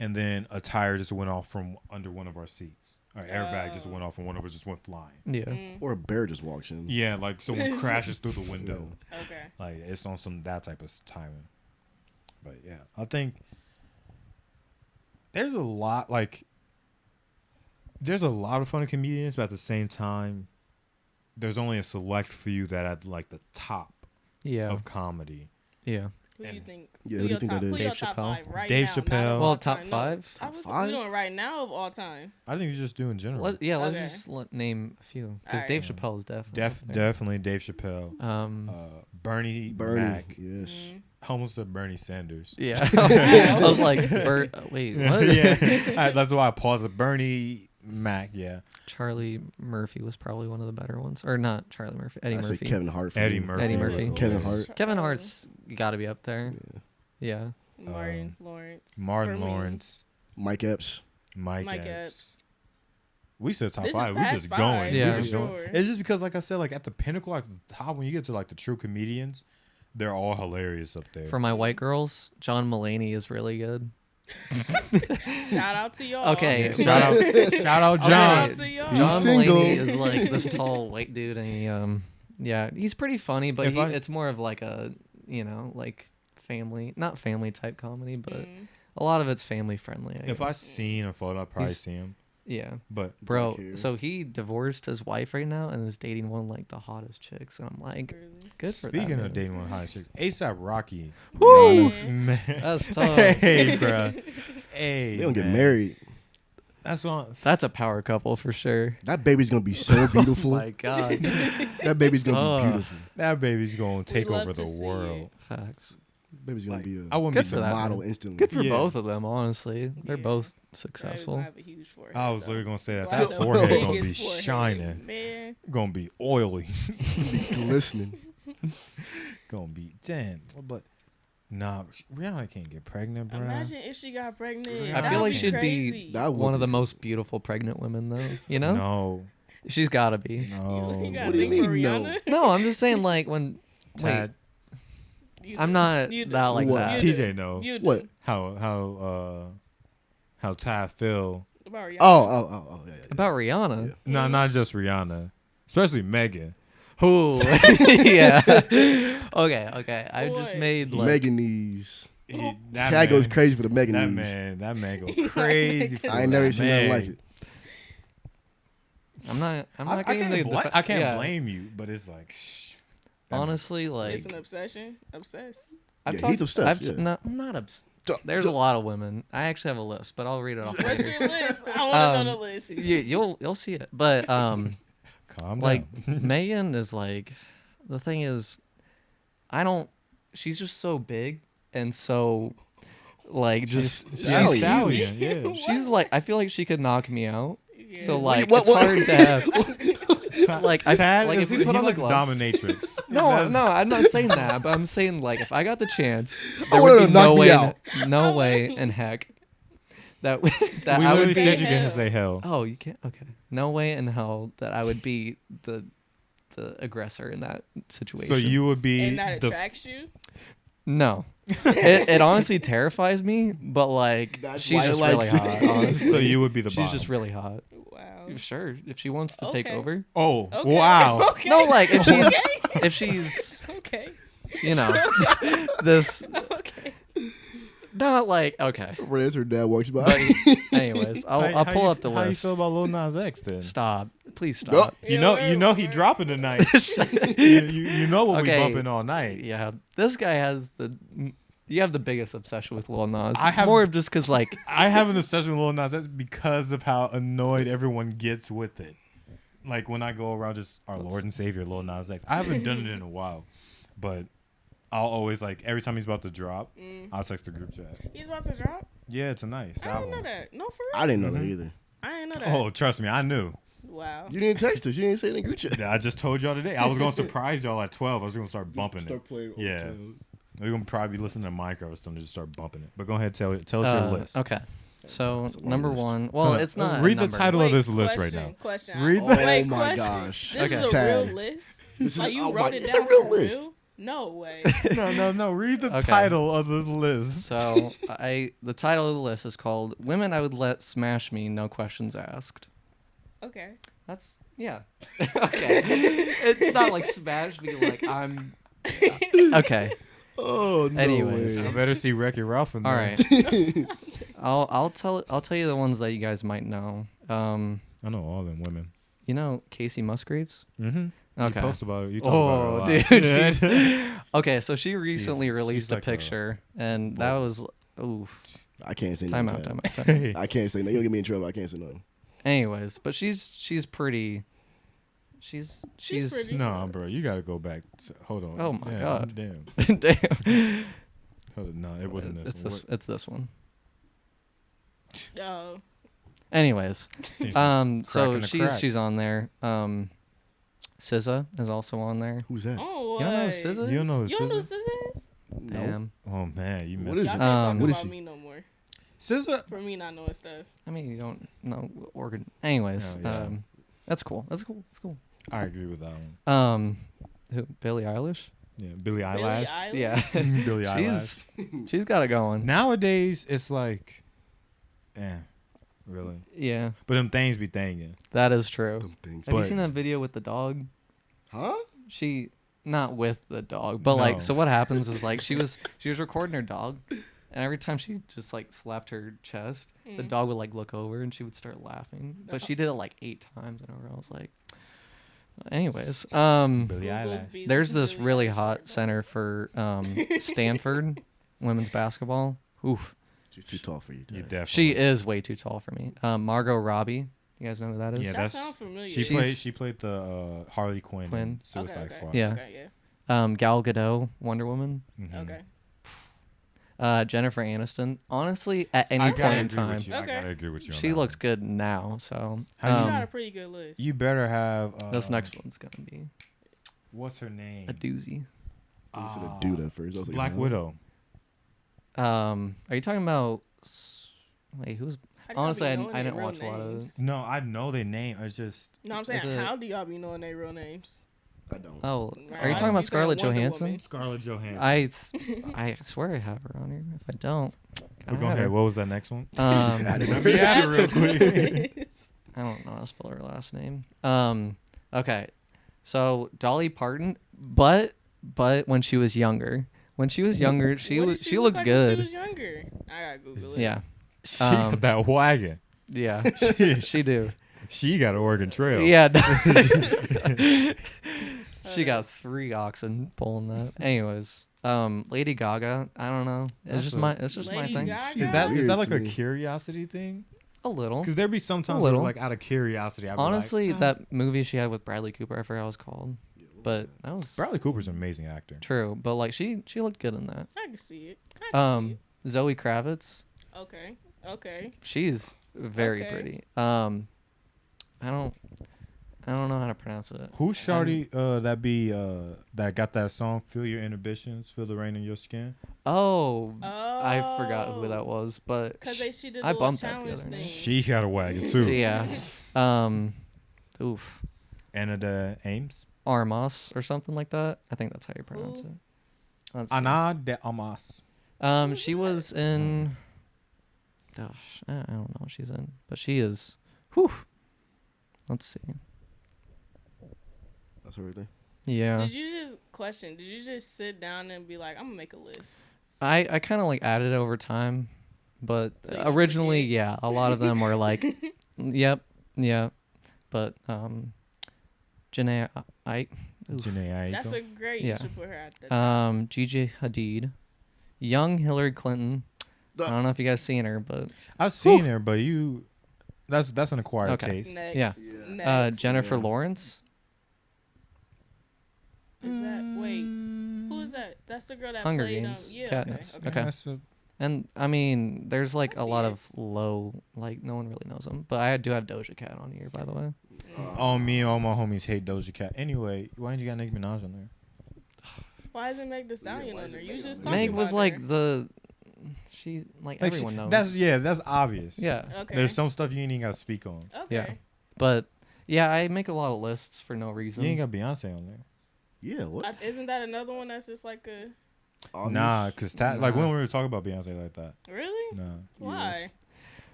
and then a tire just went off from under one of our seats. Our airbag just went off and one of us just went flying. Yeah. Or a bear just walks in. Yeah, like someone crashes through the window. Okay. Like it's on some that type of timing. But yeah, I think there's a lot of funny comedians, but at the same time, there's only a select few that at like the top Yeah. of comedy. Yeah. Who do you And- think? Yeah, who who do you your think top, that is? who your Dave top Chappelle. five right Dave now? Not Chappelle. of Well, all top time, five? No. Top We five? doing right now of all time. I think you just do in general. Let's Okay. just name a few because Alright. Dave Chappelle is definitely up there. Definitely Dave Chappelle. Bernie Mac. Yes. Almost said Bernie Sanders. Yeah. I was like, wait, what? Yeah, that's why I paused it. Bernie Mac. Yeah, Charlie Murphy was probably one of the better ones, or not Charlie Murphy, Eddie I say Murphy. Kevin Hart. for Eddie me. Murphy. Eddie was Murphy. hilarious. Kevin Hart. Kevin Hart's got to be up there. Yeah. Martin Lawrence. Martin For me. Lawrence. Mike Epps. Mike Mike Epps. Epps. We said top This is five. We past just five, going. Yeah. We just for going. sure. It's just because, like I said, like at the pinnacle, like the top, when you get to like the true comedians, they're all hilarious up there. For my white girls, John Mulaney is really good. Shout out to y'all. Okay, Shout out Shout John. out to y'all. John single. Mulaney is like this tall white dude, and he, yeah, he's pretty funny, but If I- it's more of like a, like family, not family type comedy, but Mm. a lot of it's family friendly. If I seen a photo, I'd probably He's- see him. yeah. But Bro, Black hair. so he divorced his wife right now and is dating one like the hottest chicks, and I'm like, Really? good for that. speaking of man. dating one hot chicks, ASAP Rocky. Woo! Man. That's tough. Hey, bro. Hey, They don't get man. married. That's what. That's a power couple for sure. That baby's gonna be so beautiful. Oh my god. That baby's gonna Oh. be beautiful. That baby's gonna take love over to the see world. Facts. Baby's gonna Like, be I a wouldn't Good be for the that, model man. instantly. Good for Yeah. both of them, honestly. They're Yeah. both Probably successful. gonna have a huge forehead, I was though. literally gonna say that. Gonna That have the forehead gonna be biggest forehead, shining. Man. Gonna be oily. Glistening. Gonna be damn. But nah, Rihanna can't get pregnant, bro. Imagine if she got pregnant. I That feel would like be she'd be crazy. That would One of be the cool. most beautiful pregnant women, though. You know, No, she's got to be. no. You got What do you a thing for mean, no? Rihanna? No, I'm just saying, like when. Tad. I'm not You do. that like What? that. You TJ know You do. What? how Ty feel. About Rihanna. Oh, yeah. About Rihanna. No, not just Rihanna, especially Megan. Who? Yeah. Okay. I just Boy. made like Megan knees. That Tag goes man- crazy for the Megan That knees. man go crazy. For I ain't that never seen nothing man. like it. I'm not I getting can't, the I can't yeah. blame you, but it's like, that Honestly, like It's an obsession. Obsessed. Yeah, he's obsessed, yeah. No, I'm not obsessed. There's a lot of women. I actually have a list, but I'll read it off. What's later. your list? I want to know the list. You'll see it, but calm like down. Megan is like, the thing is, she's just so big and so like just She's Stallion. a stallion. Yeah. she's like, I feel like she could knock me out. Yeah. So like What- it's what- hard to have. Like, I- Tad like, is, if we he put on the likes gloves- dominatrix. No, That's- no, I'm not saying that, but I'm saying like if I got the chance, I there want her would to be knock no me way, out. no way in heck that that we I literally would said be. you can say hell. Oh, you can't. Okay, no way in hell that I would be the aggressor in that situation. So you would be And that the attracts you? No, it honestly terrifies me, but like That's she's why it just really likes hot. it. Honestly. so you would be the She's bottom. just really hot. Wow. Sure, if she wants to take Okay. over. Oh Okay. wow! Okay. No, like if she's Okay. if she's Okay. you know this Okay. not like okay. Right as her dad walks by. Anyways, I'll pull up the How you list. feel about Lil Nas X then? Stop, please stop. You know he dropping tonight. you know what Okay. we bumping all night. Yeah, this guy has you have the biggest obsession with Lil Nas. I have- more of just because like I have an obsession with Lil Nas X because of how annoyed everyone gets with it. Like when I go around just our Lord and Savior Lil Nas X. I haven't done it in a while, but I'll always like every time he's about to drop, I'll text the group chat. He's about to drop? Yeah, it's a nice I album. didn't know that. No, for real? I didn't know that either. I didn't know that. Oh, trust me, I knew. Wow. You didn't text us. You didn't say it in group chat. Yeah, I just told y'all today. I was gonna surprise y'all at 12. I was gonna start bumping it. playing. Yeah. We're gonna probably be listening to Minecraft or something to just start bumping it. But go ahead, tell us your list. Okay, so That's a long number list. one. Well, Huh. it's not. a Read the number. title of Wait, this list right question, now. Question. Read the- Wait, Oh my question. gosh. This Okay. is a Tag. real list? This is- Like you oh wrote my- it it's down a real for list. real? No way. No. Read the Okay. title of this list. So the title of the list is called "Women I Would Let Smash Me, No Questions Asked." Okay. That's yeah. Okay. It's not like smash me like I'm. Okay. Oh no. Anyways. I way. better see Wreck-It Ralph in All there. right. I'll tell you the ones that you guys might know. I know all them women. You know Casey Musgraves? Mm-hmm. Okay. You post about it. You talk about Oh, it a dude. lot. She's, okay, so she recently she's released like a a picture, and that was oof. I can't say Time nothing. out. Time out. I can't say nothing. You'll get me in trouble. I can't say nothing. Anyways, but she's pretty. She's pretty. No, bro, you gotta go back. Hold on. Oh my Damn, God. Damn. damn. Hold on. No, it wasn't It's this. it's this one. Oh. Anyways, Seems so cracking the crack. she's on there. SZA is also on there. Who's that? Oh, You don't know who what? SZA is? You don't know who You don't know SZA? scissors? No. Damn. Oh man, you What missed is Y'all it. can't talk What is about she? me no more. SZA. For me not knowing stuff. I mean, you don't know organ. Anyways, Oh, yeah. that's cool. That's cool. I agree with that one. Who? Billie Eilish? Yeah, Billie Billie Eilish. Eilish? Yeah. Billie Eilish. she's got it going. Nowadays, it's like, really. Yeah, But them things be thangin'. that is true. Them things. Have you But- seen that video with the dog? Huh? She not with the dog, but like No. so what happens is like she was recording her dog, and every time she just like slapped her chest, the dog would like look over and she would start laughing. But she did it like 8 times in a row. I was like, anyways, Billie Google's Eilish. beat there's this Billie really Eilish hot right now. center for Stanford women's basketball. Oof, She's too tall for you. You Dad. definitely. she is way too tall for me. Margot Robbie, you guys know who that is? Yeah, That that's. sounds familiar. She played the Harley Quinn, Quinn. in Suicide Okay. Squad. Yeah. Okay, yeah. Gal Gadot, Wonder Woman. Mhm. Okay. Jennifer Aniston. Honestly, at any I point gotta in agree with time, you. I Okay. gotta agree with you. On she that looks one. good now. So How You got a um, pretty good list. You better have. this next one's gonna be What's her name? a doozy. I said a dude at first. I was like, Black huh? Widow. Are you talking about? Wait, who's? How do y'all Honestly, be I knowing their didn't real watch a lot of names? No, I know their name. It's just. No, I'm saying, Is it- how do y'all be knowing their real names? I don't. Oh, Right. are you talking You about said Scarlett Wonder Johansson? Woman. Scarlett Johansson. I swear I have her on here. If I don't, But go ahead. What was that next one? added I her. Let me add it real That's quick. hilarious. don't know how to spell her last name. Okay, so Dolly Parton, but when she was younger, she What did she look looked like good. When she was younger. I gotta Google it. Yeah, She got that wagon. yeah, she do. She got an Oregon Trail. Yeah. She got 3 oxen pulling that. Anyways, Lady Gaga, I don't know. That's It's just my Lady thing. Gaga? Is that Weird like to a me. curiosity thing? A little. Because there'd be sometimes where, like out of curiosity, I'd be Honestly, like, that movie she had with Bradley Cooper, I forgot what it was called. But that was Bradley Cooper's an amazing actor. true. But like she looked good in that. I can see it. I can see Zoe Kravitz, it. Okay. Okay. she's very Okay. pretty. I don't know how to pronounce it. Who's Shawty that got that song "Feel Your Inhibitions, Feel the Rain in Your Skin"? Oh, Oh. I forgot who that was, but Because she did I the bumped that challenge the other thing. night. She got a wagon too. yeah. Oof. Anna de Ames. Armas or something like that. I think that's how you pronounce Who? it. Let's see. Ana de Amas. She was in. Gosh, I don't know what she's in, but she is. Whew. Let's see. That's everything. Yeah, Did you just sit down and be like, I'm gonna make a list? I kind of like added it over time, but So you don't originally, forget? yeah, a lot of them were like, yep, yeah, but Janae, oof. Janae That's Aiko. a great. Yeah. You should put her at the top. Gigi Hadid, young Hillary Clinton. I don't know if you guys seen her, but I've seen her, but that's an acquired Okay. taste. Next. Yeah. Next. Jennifer Yeah. Lawrence. Is that wait? Who is that? That's the girl that Hunger played. Games. Yeah. Katniss. Okay. Okay. That's a- And I mean, there's like I a see lot it. of low, like no one really knows them. But I do have Doja Cat on here, by the way. Oh, me and all my homies hate Doja Cat. Anyway, why didn't you got Nicki Minaj on there? Why isn't Meg Thee Stallion why on is there? it You Meg just on talked there? Meg about was her. like she like Like, everyone knows. That's obvious. Yeah, Okay. There's some stuff you ain't even got to speak on. Okay. Yeah. but yeah, I make a lot of lists for no reason. You ain't got Beyonce on there. Yeah, what? Isn't that another one that's just like a Obvious? Nah, because like Nah. when we were talking about Beyonce like that. really? Nah. Why?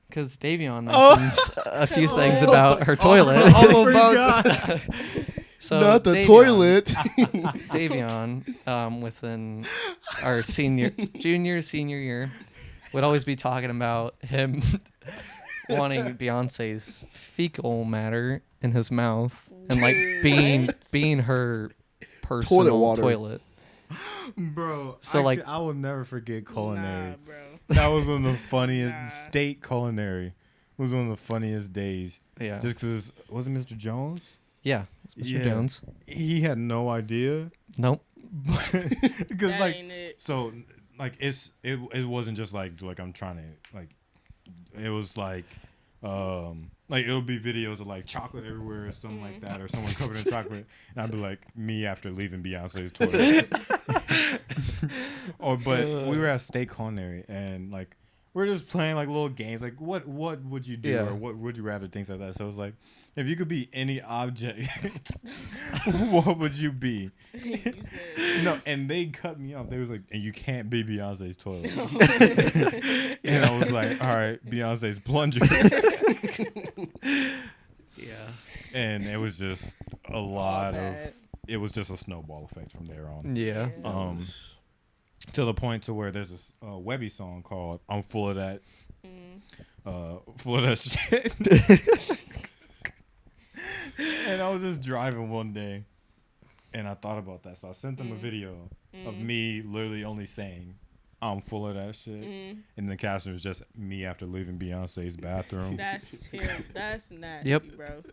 Because Davion Oh. mentions a few things about her toilet. All about So not the Davion- toilet. Davion, within our junior, senior year, would always be talking about him wanting Beyonce's fecal matter in his mouth and like being What? her personal water. toilet. Bro, So, like- I will never forget culinary. Nah, bro. That was one of the funniest. Nah. State culinary was one of the funniest days. Yeah, Just because was it Mr. Jones? yeah, it's Mr. Yeah. Jones. He had no idea. Nope. Because That like ain't it. so like it wasn't just like I'm trying to like it was like it'll be videos of like chocolate everywhere or something like that or someone covered in chocolate and I'd be like me after leaving Beyonce's toilet. But we were at State Culinary and like we're just playing like little games like what would you do Yeah. or what would you rather, things like that. So it's like if you could be any object what would you be? You said. No, and they cut me off. They was like, and you can't be Beyonce's toilet. And I was like, all right, Beyonce's plunger. Yeah. And it was just a lot of, bad. it was just a snowball effect from there on. Yeah. To the point to where there's a Webby song called "I'm Full of That," full of that shit. And I was just driving one day, and I thought about that, so I sent them a video of me literally only saying, "I'm full of that shit," and the caption was just me after leaving Beyonce's bathroom. That's terrible. That's nasty, Yep. bro.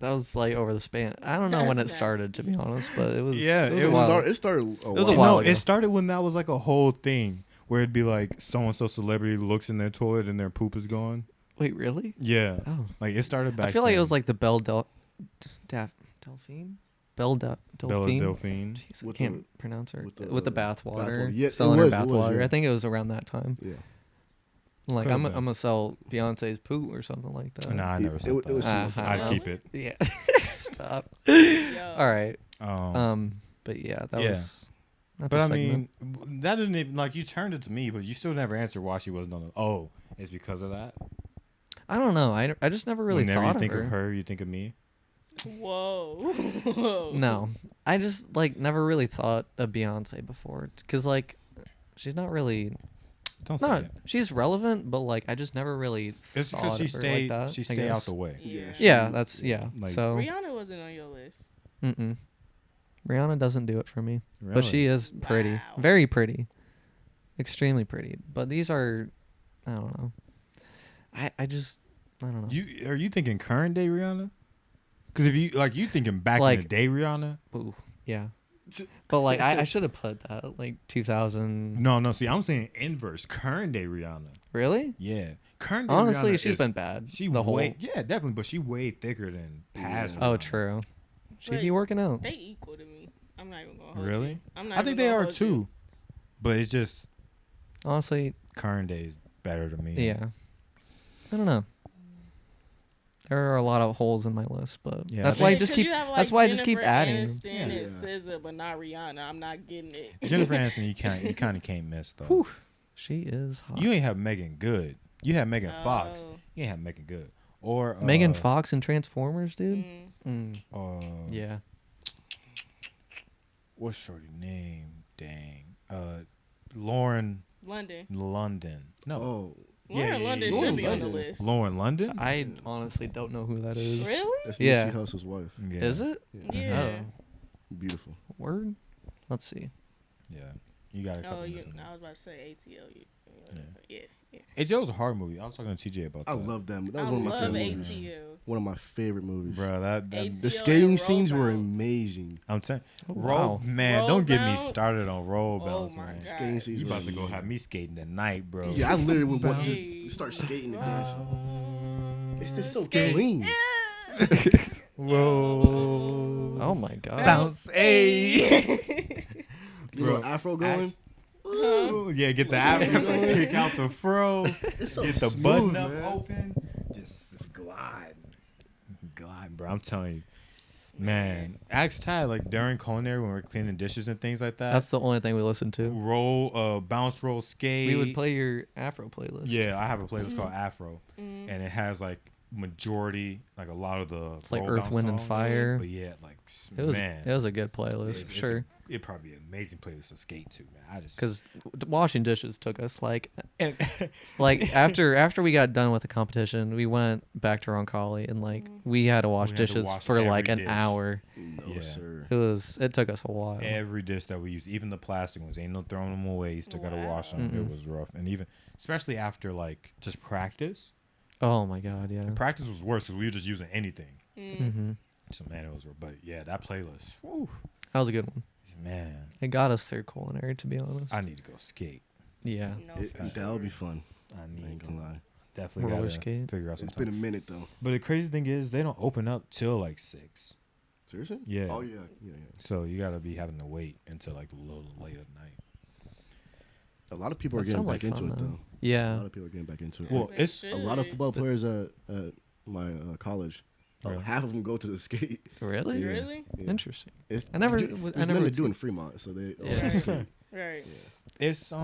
That was like over the span. I don't know when it That's started, to be honest, but it was. Yeah, it was, it a was while. It started a was a while while No, ago. it started when that was like a whole thing where it'd be like so and so celebrity looks in their toilet and their poop is gone. Wait, really? Yeah, Oh, like it started back. I feel like it then. was like the Belle Delphine. Belle Bella Delphine. Delphine. Jeez, I With can't the- pronounce her. with With the the bath water. bathwater. Yeah, it selling her was, bath it was, water. yeah. I think it was around that time. Yeah. Like Could've I'm been. gonna sell Beyonce's poo or something like that. Nah, I never said it was that. super I I'd don't keep know. it. Yeah. Stop. Yo. All right. Um, But yeah, that yeah. was. That's but a I segment. mean, that didn't even like you turned it to me, but you still never answered why she wasn't on the. Oh, it's because of that. I don't know. I just never really Whenever thought you think of her. of her, you think of me. Whoa. No, I just like never really thought of Beyonce before, cause like she's not really. Don't say Not it. she's relevant, but like I just never really. It's thought because she of her stayed. Like that, she I stayed out guess. the way. Yeah. Yeah, that's yeah. Like- So Rihanna wasn't on your list. Rihanna doesn't do it for me, Really? but she is pretty, Wow. very pretty, extremely pretty. But these are, I don't know. I just I don't know. Are you thinking current day Rihanna? Because if you thinking back in Like- the day Rihanna. Ooh, yeah. But like I should have put that like 2000. No. See, I'm saying inverse. Current day Rihanna. Really? Yeah. Current day Honestly, Rihanna she's is- been bad. She the whole. yeah, definitely, but she way thicker than past. Oh, Rihanna. true. She But be working out. They equal to me. I'm not even gonna hold Really? you. I'm not I think even they gonna are hold too, you. but it's just Honestly, current day is better to me. yeah. I don't know. There are a lot of holes in my list, but Yeah, that's I why I think- just 'Cause keep. you have, like, That's why I just keep Jennifer adding. them. Aniston Yeah. and SZA, but not Rihanna. I'm not getting it. Jennifer Aniston, you kind of can't miss though. Whew, she is hot. You ain't have Megan Good. You have Megan Fox. Oh. You ain't have Megan Good. Or Megan Fox and Transformers, dude. Mm. Yeah. What's shorty name? Dang. Lauren London. London. No. Oh, Lauren London yeah. should be on London. the list. Lauren London. I honestly don't know who that is. Really? that's Yeah. Nipsey Hussle's wife. Yeah. Is it? Yeah. Oh, Beautiful. word. Let's see. Yeah. You got a couple. Oh, minutes in I there. was about to say ATL. Yeah. ATL was a hard movie. I was talking to TJ about that. I love them. That was I one of my love favorite movies. ATL. One of my favorite movies. Bro, that ATL. The and skating Roll scenes were Bounce. amazing. I'm saying, Oh, roll wow. man, Roll don't get me bounce. started on roll Oh bounce, my man. God. Skating scenes You were about to go amazing. have me skating tonight, bro. Yeah, I literally would want Hey. just start skating and dancing. It's just so Skate. clean. Whoa. Oh my god. Bounce, ayy. You know, Afro going. Ooh, yeah, get the afro, pick out the fro, It's so get the smooth, button up man. open, just glide, bro. I'm telling you, man. Ask Ty like during culinary when we're cleaning dishes and things like that. That's the only thing we listen to. roll, bounce, roll, skate. We would play your Afro playlist. Yeah, I have a playlist called Afro, and it has like majority, like a lot of the. It's like roll Earth, bounce Wind, and songs. Fire. But yeah, like It was man, it was a good playlist for sure. It'd probably be an amazing playlist to skate to, man. I just Because washing dishes took us like after we got done with the competition, we went back to Roncalli and like we had to wash We had to dishes wash for like every an dish. hour. No, Yeah. sir. It took us a while. every dish that we use, even the plastic ones, ain't no throwing them away. You still gotta wash them. Wow. It was rough, and even especially after like just practice. Oh my god, yeah. Practice was worse because we were just using anything. Mm-hmm. So man, it was. But yeah, that playlist. Whew, That was a good one. man, It got us through culinary, to be honest. I need to go skate. Yeah. No, It, for that'll be sure. fun. I I need ain't to gonna lie. definitely Roller gotta skate. figure out some It's been a time. minute though. But the crazy thing is, they don't open up till like 6. Seriously? Yeah. Oh yeah, yeah. So you gotta be having to wait until like a little late at night. A lot of people are That getting sounds back like into fun, it though. though. A Yeah. lot of people are getting back into it. Well, As they it's a lot of should. football players at my college. Really? Half of them go to the skate. Really? Yeah. Really? Yeah. Interesting. It's, I never- There's I men never that would do see- in Fremont, so they. all Yeah. skate. Right. It's a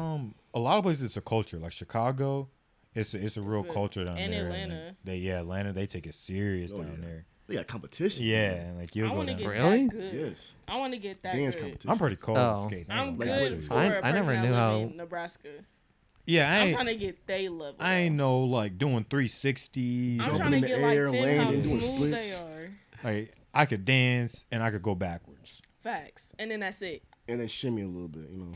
lot of places. It's a culture. Like Chicago, it's a real It's a- culture down and there. Atlanta. Atlanta, they take it serious Oh, down yeah. there. They got competition. Yeah, and like you'll I go want to down. get Really? that good. Yes. I want to get that Dance good. competition. I'm pretty cold Oh. at skating. I'm Like, good what- for I a never person knew that how- live in Nebraska. Yeah, I'm trying to get they level. I ain't know like doing 360s. I'm Jumping trying to in the get air, like them how landing, doing smooth splits. they are. Like I could dance and I could go backwards. Facts. And then that's it. And then shimmy a little bit, you know.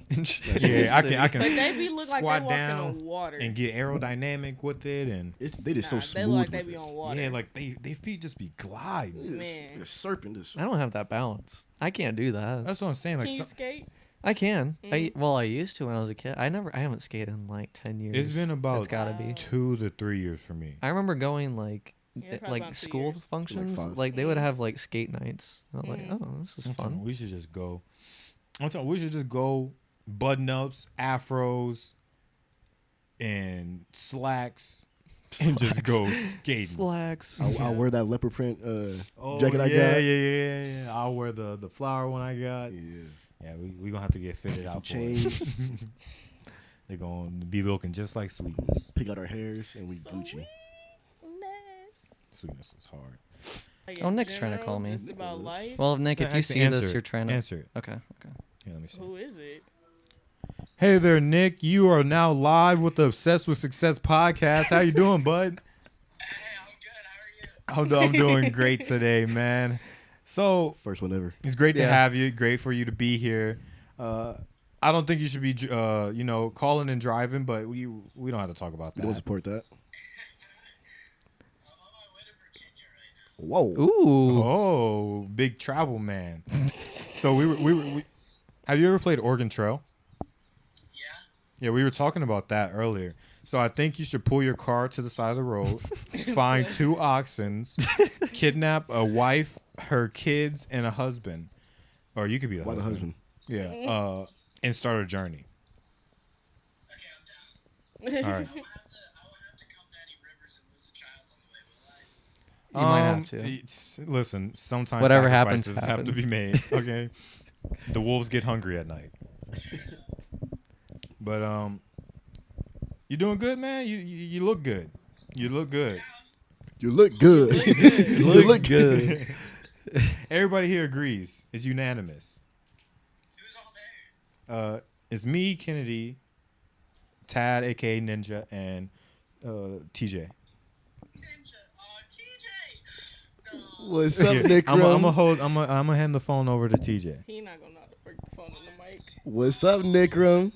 Yeah, I can But they be look like they squat walking down on water. and get aerodynamic with it, and They just so Nah, smooth. they look like they with be it. on water. yeah, like they feet just be gliding. They just- Man. they're serpent. Just, I don't have that balance. I can't do that. That's what I'm saying. Like Can you some- skate? I can. Mm. I used to when I was a kid. I haven't skated in like 10 years. it's been It's about gotta be. 2 to 3 years for me. I remember going like Yeah, probably about 2 school years. functions. Like 5. Like they would Mm. have like skate nights. And I was like, Mm. oh, this is I'm telling you, fun. we should just go. I'm telling you, we should just go button ups, afros, and slacks and just go skating. Slacks. I'll wear that leopard print Oh, jacket I yeah, got. yeah. I'll wear the flower one I got. Yeah. Yeah, we gonna have to get fitted Some out for chains. it. They're gonna be looking just like Sweetness. Pick out our hairs and we Gucci. Sweetness. Sweetness is hard. Like Oh, in Nick's trying to general, call me. Just about life. Well, Nick, if you Actually, see answer this, it. you're trying to Answer it. Okay. Here, let me see. Who is it? Hey there, Nick. You are now live with the Obsessed with Success podcast. How you doing, bud? Hey, I'm good. How are you? I'm doing great today, man. So First one ever. it's great to Yeah. have you. Great for you to be here. I don't think you should be, calling and driving, but we don't have to talk about You don't that. support that. I'm on my way to Virginia right now. Whoa. Ooh. Oh, big travel man. So we have you ever played Oregon Trail? Yeah. Yeah, we were talking about that earlier. So I think you should pull your car to the side of the road, find 2 oxens, kidnap a wife, her kids, and a husband. Or you could be the Why the husband. husband? Yeah. And start a journey. Okay, I'm down. All right. I won't have to come to any rivers and lose a child on the way, will I? You might have to. Listen, sometimes Whatever happens, sacrifices have to be made. Okay. The wolves get hungry at night. But you doing good, man? You look good. You look good. You look good. You look good. Everybody here agrees. It's unanimous. Who's all there? It's me, Kenidy, Tad, aka Ninja, and TJ. Ninja. TJ. No. What's up, Here, Nick? I'm gonna hand the phone over to TJ. He not gonna know how to work the phone on the mic. What's up, Nick? Oh,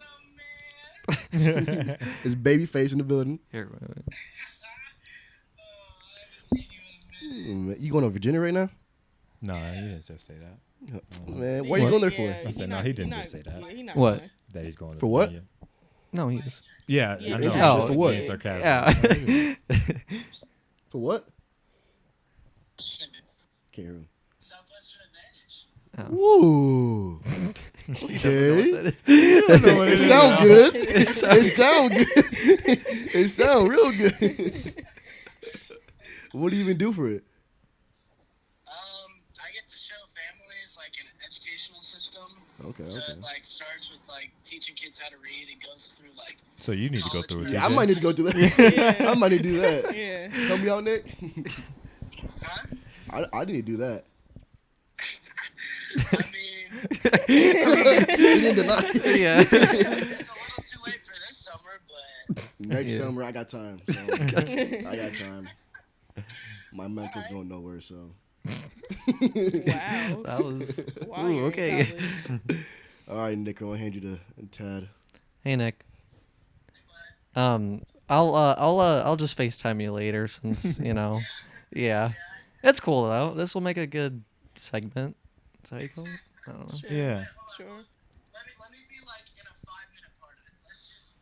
man. It's Babyface in the building. Here, wait, wait. I haven't seen you in a minute. You going to Virginia right now? No, he didn't just say that. Man, why are you going there for? I said, no, he didn't just say that. Yeah, he not What? going. That he's going to For what? Virginia. No, he is. Yeah, Yeah, I know. Oh, Just for what? being sarcastic. Yeah. For what? Can't Can't hear him. Southwestern Advantage. Woo. Okay. It sound good. It sound good. It sound real good. What do you even do for it? I get to show families like an educational system. Okay, So okay. it like starts with like teaching kids how to read and goes through like So you need to go through it. Yeah, I TJ. might need to go do that. Yeah. I might need to do that. Yeah. Help me out, Nick. huh? I need to do that. I mean, You didn't deny. Yeah. it's a little too late for this summer, but Next Yeah. summer, I got time. So I got time. My mental's going nowhere, so. Wow. That was. Wow, Ooh, you're in okay. college. All right, Nick, I'm gonna hand you to Tad. Hey, Nick. I'll just FaceTime you later since yeah. It's cool though. This will make a good segment. Is that how you call it? I don't know. Sure. Yeah. Sure. let me be like in a 5-minute part of it. Let's just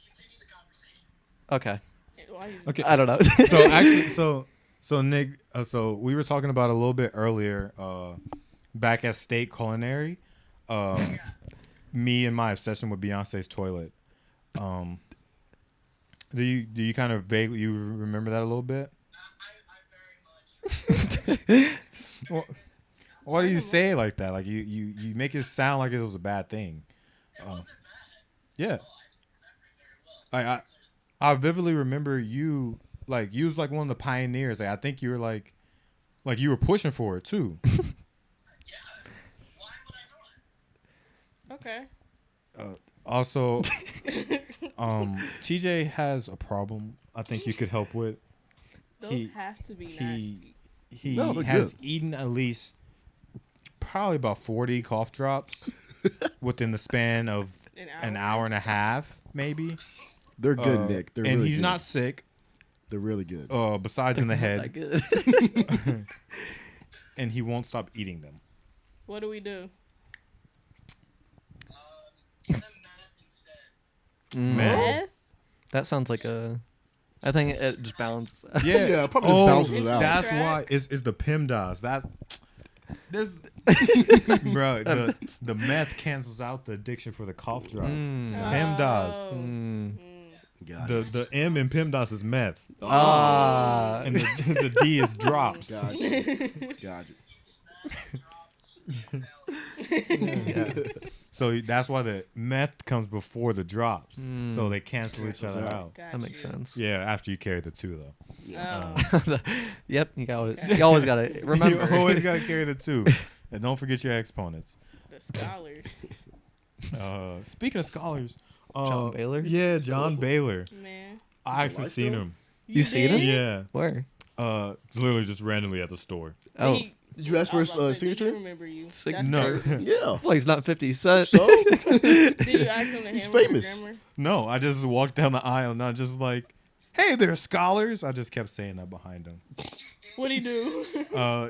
continue the conversation. Okay. Why he's- Okay. I don't know. So actually, so Nick, so we were talking about it a little bit earlier, back at State Culinary, me and my obsession with Beyonce's toilet. Do you kind of vaguely you remember that a little bit? I very much. Well, why do you say it like that? Like you make it sound like it was a bad thing. It wasn't bad. Yeah. Oh, I remember it very well. I vividly remember you was like one of the pioneers. Like I think you were like you were pushing for it too. Yeah. Why would I not? Okay. Also, TJ has a problem. I think you could help with. Those He- have to be he- nasty. He No, they're has good. eaten at least probably about 40 cough drops within the span of an hour and a half, maybe. They're good, Nick. They're and really he's good. not sick. They're really good. Besides in the Not head, good. and he won't stop eating them. What do we do? Give them meth instead. Mm. Meth? Meth? That sounds like a. I think it just balances out. Yeah, Yeah, it probably just bounces it out. That's Crack? why it's the PEMDAS. That's this, bro. The meth cancels out the addiction for the cough drops. Mm. PEMDAS. Oh. Mm. Got The it. the M in PEMDAS is meth, Ah. and the D is drops. Got it. Got it. Yeah. So that's why the meth comes before the drops, so they cancel each Cancels other out. out. That makes sense. Yeah, after you carry the 2 though. Oh. Yep, you always gotta remember. You always gotta carry the 2, and don't forget your exponents. The scholars. Speaking of scholars, John Baylor? Yeah, John Baylor. Man. I actually like seen them? him. You seen did? him? Yeah, Where? literally just randomly at the store. Oh, He- Did you ask for I his was about to say, did signature? he remember you? That's No. crazy. Yeah. well, he's not 50 Cent. So Did you ask him to He's hamburger famous. grammar? No, I just walked down the aisle, not just like, "Hey there, scholars." I just kept saying that behind him. What'd he do?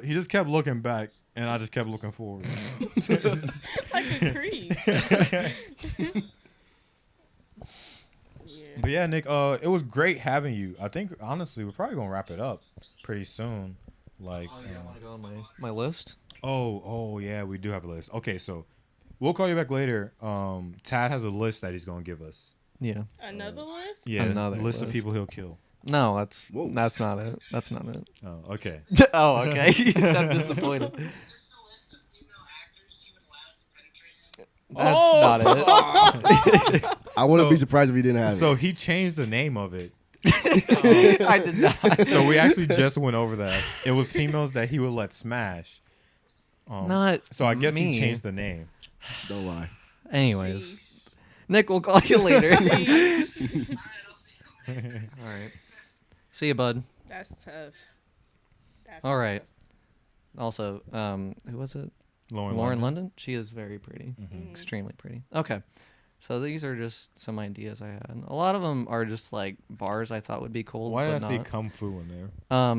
He just kept looking back, and I just kept looking forward. Like a creep. Yeah. But yeah, Nick, it was great having you. I think honestly, we're probably gonna wrap it up pretty soon. Like, want to go on my list? oh yeah, we do have a list. Okay, so we'll call you back later. Tad has a list that he's gonna give us. Yeah. Another list? Yeah, Another list of list. people he'll kill. No, that's Whoa. not it. That's not it. Oh, okay. Oh, okay. You sound disappointed. This is the list of female actors you would allow to penetrate you. That's not it. I wouldn't So- be surprised if he didn't have So it. he changed the name of it. I did not. So we actually just went over that. It was females that he would let smash. Not So I guess me. he changed the name. Don't lie. Anyways, Sheesh. Nick, we'll call you later. Sheesh. All right, I'll see you. All right. See you, bud. That's tough. That's All right. tough. Also, who was it? Lauren Lauren London. She is very pretty, Mhm. extremely pretty. Okay, so these are just some ideas I had. A lot of them are just like bars I thought would be cool. Why did I but see not. Kung Fu in there?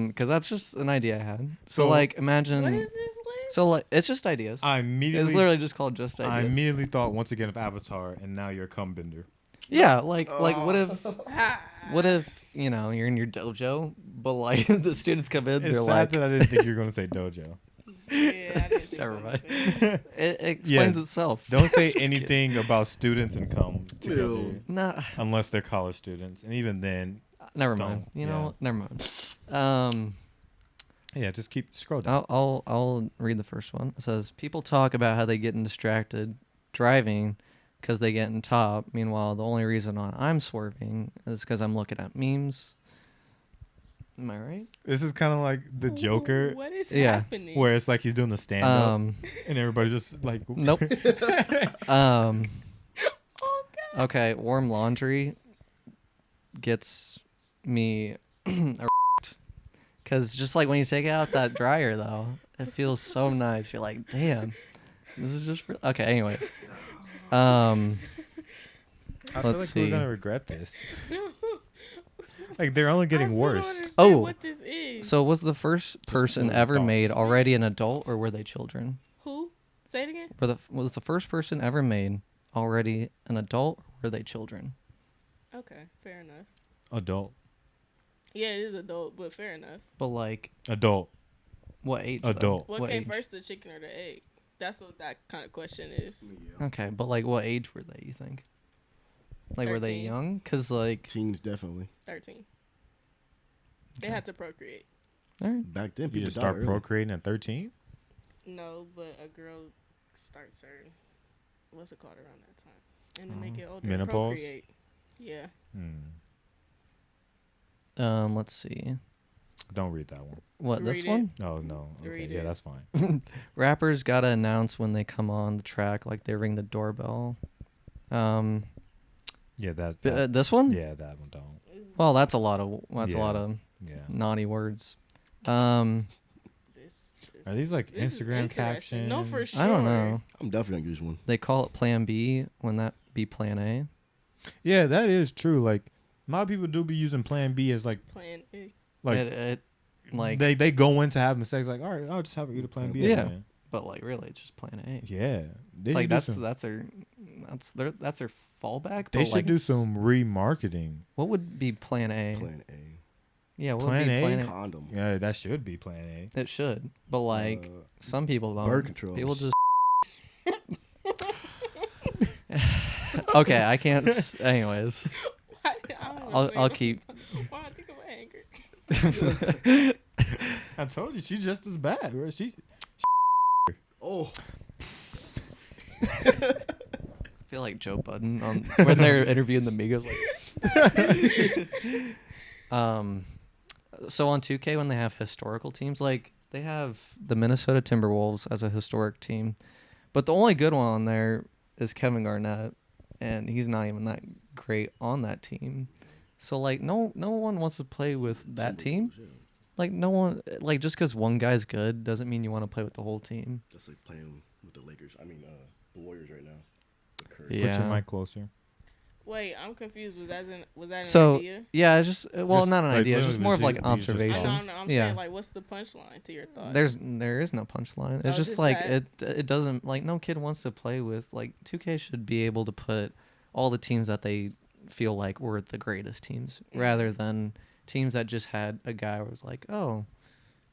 Because that's just an idea I had. So So- like, imagine. What is this list? So like, it's just ideas. I It's immediately, literally just called just I ideas. immediately thought once again of Avatar, and now you're a cum bender. Yeah, like what if Ah. you know you're in your dojo, but like the students come in, It's they're sad like, that I didn't think you were gonna say dojo. Yeah, I didn't think Never so mind. either. it explains Yeah. itself. Don't say Just kidding. anything about students and cum together Ew. Nah, unless they're college students, and even then, never Don't, mind. You know, yeah. what? Never mind. yeah, just keep scroll down. I'll read the first one. It says people talk about how they getting distracted driving because they get in top. Meanwhile, the only reason why I'm swerving is because I'm looking at memes. Am I right? This is kind of like the Joker, What is Yeah. happening? where it's like he's doing the stand up, Um, and everybody's just like, nope. Oh, God. Okay, warm laundry gets me because just like when you take out that dryer though, it feels so nice. You're like, damn, this is just for... okay. Anyways, I feel let's like see. we're gonna regret this. Like they're only getting I still worse. don't understand Oh, what this is. So was the first person little ever made thoughts. already an adult, or were they children? Who? Say it again. Was the first person ever made already an adult, or were they children? Okay, fair enough. Adult, Yeah, it is adult, but fair enough. But like, adult. what age? though? Adult. What, What came age? first, the chicken or the egg? That's what that kind of question is. Okay, but like, what age were they? You think? Like, were they 13. young? Cause like, Teens definitely. 13. They Okay. had to procreate. all right. Back then, You people just died start early. procreating at 13. No, but a girl starts her, what's it called around that time? And then they get older. and Menopause? procreate. Yeah. Let's see. Don't read that one. What, this Read it. one? Oh no. Okay, Read yeah, it. that's fine. Rappers gotta announce when they come on the track, like they ring the doorbell. Yeah, This one? yeah, that one don't. Well, that's a lot of a Yeah. lot of Yeah. naughty words. This Are these like this is Instagram interesting. No, for captions? sure. I don't know. I'm definitely gonna use one. They call it Plan B when that be Plan A. Yeah, that is true. Like a lot of people do be using Plan B as like Plan A. It like, they go into having sex like, all right, I'll just have her eat a Plan B. Yeah. Man. but like really, it's just Plan A. Yeah. They It's like should do that's some- that's their fallback. They but, should like, do some remarketing. What would be Plan A? Plan A. Yeah, what Plan would be A? Plan A? Condom. Yeah, that should be Plan A. It should, but like some people don't. birth control. People just. Okay, I can't. Anyways, I don't I'll keep. Why I think of anger? I told you she's just as bad. Bro. She's Oh, I feel like Joe Budden on when they're interviewing the Migos. Like, so on 2K when they have historical teams, like they have the Minnesota Timberwolves as a historic team, but the only good one on there is Kevin Garnett, and he's not even that great on that team. So like no one wants to play with that team. yeah. Like no one, like just because one guy's good doesn't mean you want to play with the whole team. That's like playing with the Lakers. I mean, the Warriors right now. The Curry. Yeah. put your mic closer. Wait, I'm confused. Was that an So idea? yeah, it's just Just, not an like, idea. It's just literally more of like legit, an we just talked. observation. I know. I'm yeah. saying like, what's the punchline to your thought? There is no punchline. It's Oh, just just like that. it doesn't like no kid wants to play with like 2K should be able to put all the teams that they feel like were the greatest teams rather than teams that just had a guy who was like, oh,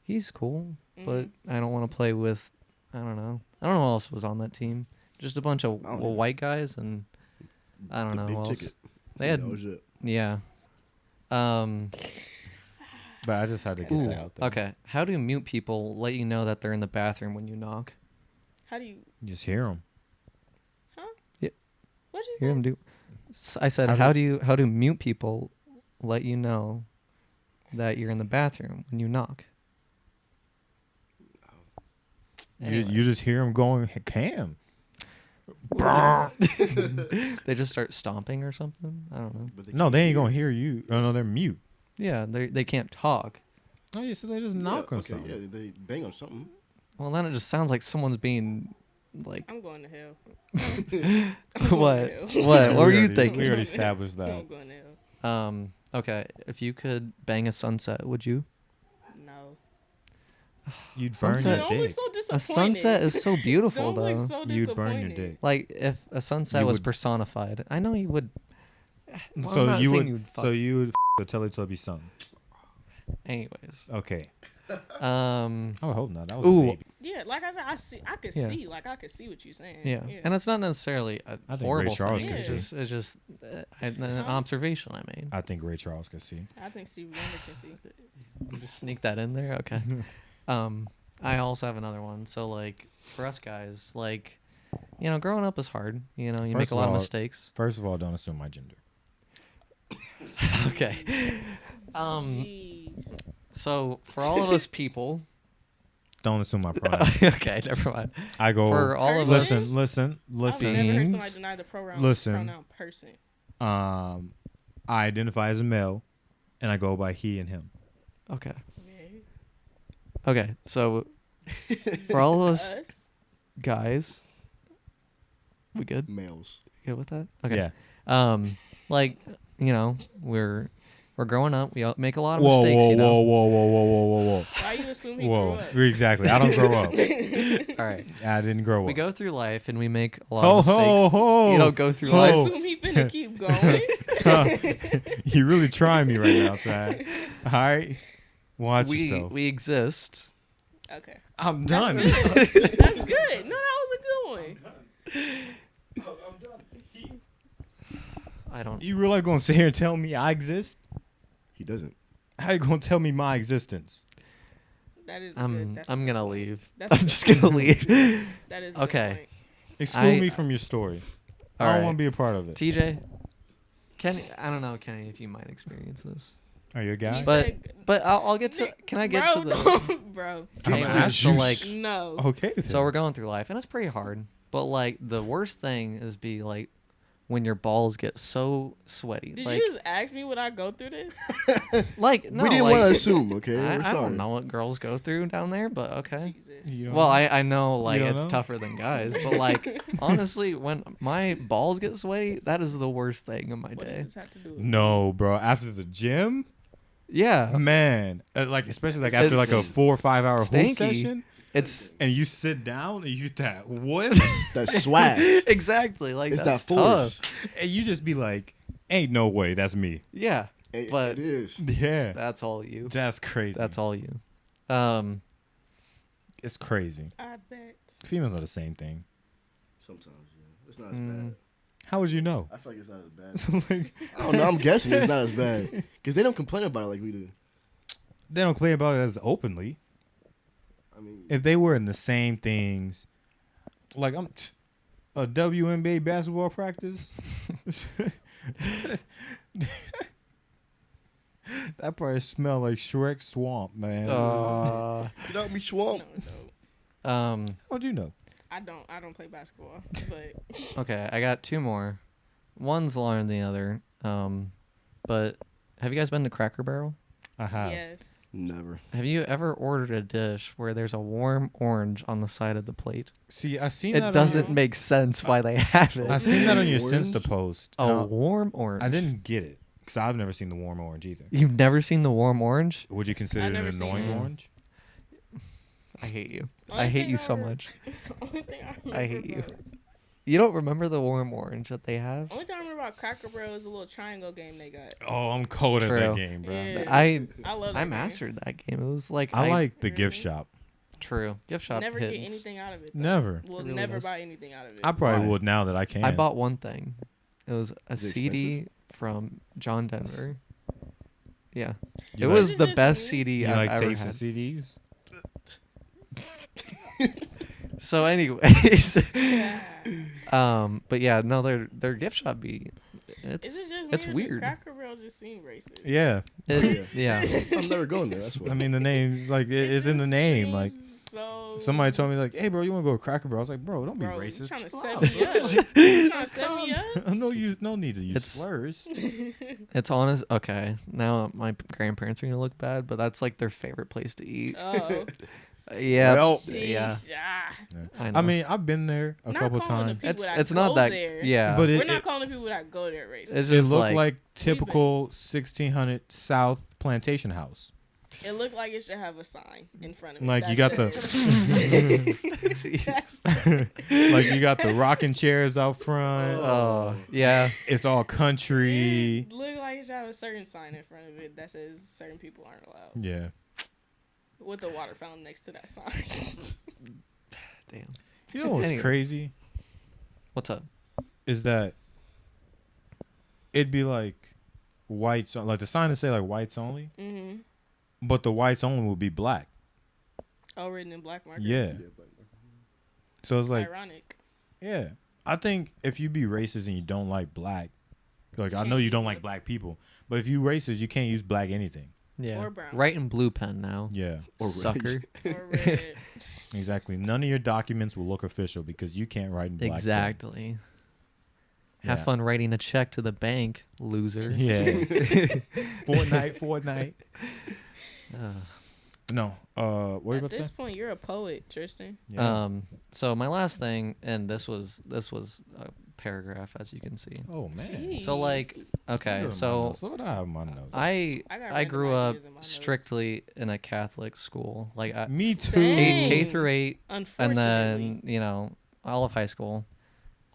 he's cool, but I don't want to play with I don't know who else was on that team. Just a bunch of I don't know. white guys and I don't The know big who else. ticket. They had That was it. yeah. But I just had to get Ooh, that out there. okay. How do mute people let you know that they're in the bathroom when you knock? How do you? You just hear them. What'd you Hear say? them do. I said, how do mute people let you know that you're in the bathroom when you knock? You just hear them going cam. They just start stomping or something. I don't know. But No, can't they ain't hear. gonna hear you. Oh no, they're mute. Yeah, they can't talk. Oh yeah, so they just Yeah, knock on okay, something. yeah, they bang on something. Well, then it just sounds like someone's being like I'm going to hell. I'm going what? to hell. What were you already- thinking? We already established I'm that. going to hell. Okay, if you could bang a sunset, would you? No. You'd burn Sunset- your Don't look dick. so A disappointed. sunset is so beautiful, Don't look though. so You'd burn your disappointed. dick. Like if a sunset You was would- personified, I know you would. Well, I'm So not you saying would. you'd fuck. So you would the Teletubby son. Anyways, Okay. um, I would hope not. That was Ooh. a baby. Yeah, like I said, I could Yeah. see, like I could see what you're saying. yeah. And it's not necessarily a I think Ray horrible Charles thing. could It's see. just an observation I made. I think Ray Charles could see. I think Stevie Wonder can see. You just sneak that in there, okay? I also have another one. So like for us guys, like growing up is hard. You know, you make First a of lot of all- mistakes. First of all, don't assume my gender. Okay. Jeez. So for all of us people, Don't assume my pride. okay, never mind. I go. For all of Person? us, Listen. I've never heard Beans. somebody deny the Listen. pronoun person. I identify as a male, and I go by he and him. okay, Yeah. okay. So for all of us Us. guys, we good? Males. Good with that? Okay. Yeah. Like we're growing up. We all make a lot of Whoa, mistakes. whoa, you know. whoa, whoa, whoa, whoa, whoa, whoa, Why you assume he whoa. grew up? Whoa. Exactly. I don't grow up. All right. I didn't grow up. We go through life and we make a lot Ho, of mistakes. ho, ho. You don't go through Ho. I life. assume he finna keep going. You really trying me right now, Ty. All right. Watch yourself. We exist. Okay. I'm That's done. good. That's good. No, that was a good one. I don't. You really gonna sit here and tell me I exist? He doesn't. How you gonna tell me my existence? That is I'm good. That's a I'm good gonna point. leave. That's a I'm good just gonna point. leave. That is a good Okay. point. Exclude I- me from your story. All I don't right. want to be a part of it. TJ, Kenny, I don't know, Kenny, if you might experience this. Are you a guy? He But said- but I'll get to. Nick, Can I get bro, to the? don't- bro. I'm Anyways, not so juice. like, No. Okay. so we're going through life, and it's pretty hard. But like, the worst thing is be like, when your balls get so sweaty. Did like, you just ask me would I go through this? like no, we didn't like, want to assume, okay? I, We're I sorry. don't know what girls go through down there, but okay. Jesus. You don't Well, know? I know like don't it's know? tougher than guys, but like honestly, when my balls get sweaty, that is the worst thing in my What does day. this have to do with No, bro. After the gym, Yeah, man, like especially like after like a It's 4 or 5 hour hoop stanky. session, it's and you sit down and you get that whip, That swag. exactly like It's that's that force. tough. and you just be like, "Ain't no way, that's me." Yeah, It, But- it is. Yeah, that's all you. that's crazy. That's all you. It's crazy. I bet. Females are the same thing. Sometimes, yeah. It's not as Mm. bad. How would you know? I feel like it's not as bad. Like, I don't know. I'm guessing it's not as bad because they don't complain about it like we do. they don't complain about it as openly. I mean, If they were in the same things, like a WNBA basketball practice, that probably smell like Shrek Swamp, man. get out me swamp. No. How'd you know? I don't play basketball, but Okay, I got two more. One's longer than the other. But have you guys been to Cracker Barrel? I have. yes. Never. Have you ever ordered a dish where there's a warm orange on the side of the plate? See, I seen It that. doesn't On make sense why they have it. I seen that on your Orange? Insta post. A Now, warm orange. I didn't get it because I've never seen the warm orange either. You've never seen the warm orange? Would you consider I've it an never seen annoying it. orange? I hate you. Only I hate thing you I so re- much. The only thing I remember I hate you. about- You don't remember the warm orange that they have? Only thing I remember about Cracker Barrel is a little triangle game they got. Oh, I'm cold at that True. game, bro. Yeah. I I love. I that mastered that game. It was like I like the Really? gift shop. true gift game. shop Never hits. get anything out of it. Though. Never. We'll It really never does. buy anything out of it. I probably Why? would now that I can. I bought one thing. It was a Is it CD from John Denver. Yeah, You it like- was Is it the just best me? CD You I've like ever tapes had. and CDs? So, anyways, Yeah. but yeah, no, their gift shop be Is it it's just it's me or weird. Cracker Barrel just seem racist? Yeah. Yeah. I'm never going there. That's why. I mean, the name's like It it's in the just name. Like seems so. somebody told me, like, "Hey, bro, you want to go to Cracker Barrel?" I was like, "Bro, don't Bro, be you racist." trying to set me up? You trying to set me up? No need to use It's- slurs. It's honest. Okay, now my grandparents are gonna look bad, but that's like their favorite place to eat. Oh, Yeah, Well- yeah. sheesh, ah. I know. I mean, I've been there a Not couple calling the times. people that it's go not that. there. Yeah, But We're it- not calling the people that go there racist. it's It just looked like been- typical 1600 South plantation house. It looked like it should have a sign in front of it. Like, you that got says- That's- Like you got the rocking chairs out front. Oh, yeah. It's all country. It looked like it should have a certain sign in front of it that says certain people aren't allowed. Yeah. With the water fountain next to that sign. Damn. You know what's Anyways. crazy What's up? is that it'd be like whites, like the sign would say like whites only, Mm-hmm. but the whites only would be black. Oh, written in black marker. Yeah. So it's like, Ironic. yeah. I think if you be racist and you don't like black, like I know you don't like black people, but if you racist, you can't use black anything. Yeah. Or brown. Write in blue pen now. Yeah. Or red. Sucker. Or red. Exactly. None of your documents will look official because you can't write in black. pen. Exactly. Have Yeah. fun writing a check to the bank, loser. Yeah. Fortnite. No. What were you At about to this say? point, you're a poet, Tristan. Yeah. So my last thing, and this was a paragraph, as you can see. Oh man. So like, Jeez. okay, so what do I have in my notes? I I got I random grew up ideas in my notes. strictly in a Catholic school, like Me too. Same. K through 8, Unfortunately. and then all of high school,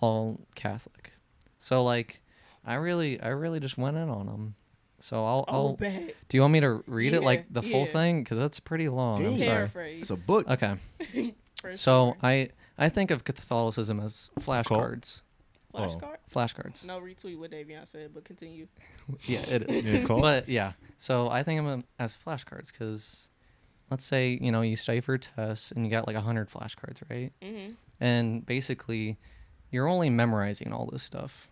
all Catholic. So like, I really just went in on them. So oh, I'll bet. do you want me to read it Yeah, like the full yeah. thing, because that's pretty long. I'm Damn. sorry. Paraphrase. It's a book. Okay, First so word. I think of Catholicism as flashcards. Flashcard? Flashcards. No retweet what Davion said, but continue. Yeah, it is. Yeah, cool. But yeah, so I think of them as flashcards because, let's say you study for a test and you got like 100 flashcards, right? Mm-hmm. And basically, you're only memorizing all this stuff.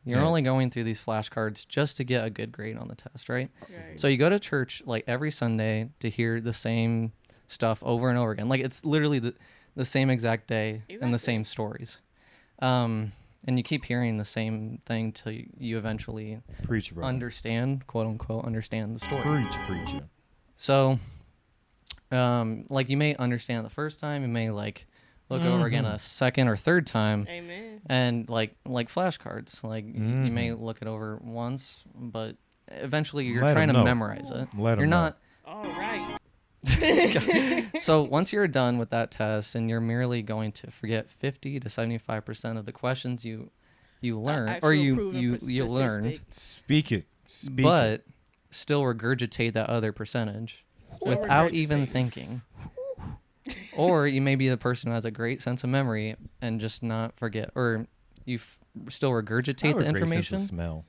You're Yeah. only going through these flashcards just to get a good grade on the test, right? Right. So you go to church like every Sunday to hear the same stuff over and over again. Like it's literally the same exact day and the Exactly. same stories. And you keep hearing the same thing till you eventually Preach, bro. understand, quote unquote, understand the story. Preach, preacher. So, like you may understand the first time, you may like look over again a second or third time, Amen. and like flashcards, like you may Mhm. look it over once, but eventually you're Let trying 'em to know. memorize it. Let 'em You're know. not. All right. So once you're done with that test, and you're merely going to forget 50 to 75% of the questions you learn, or Actual you proven you learned, statistic. Speak it. Speak it. but still regurgitate that other percentage Still without even regurgitate. thinking. Or you may be the person who has a great sense of memory and just not forget, or still I regurgitate have the a great sense information. of smell.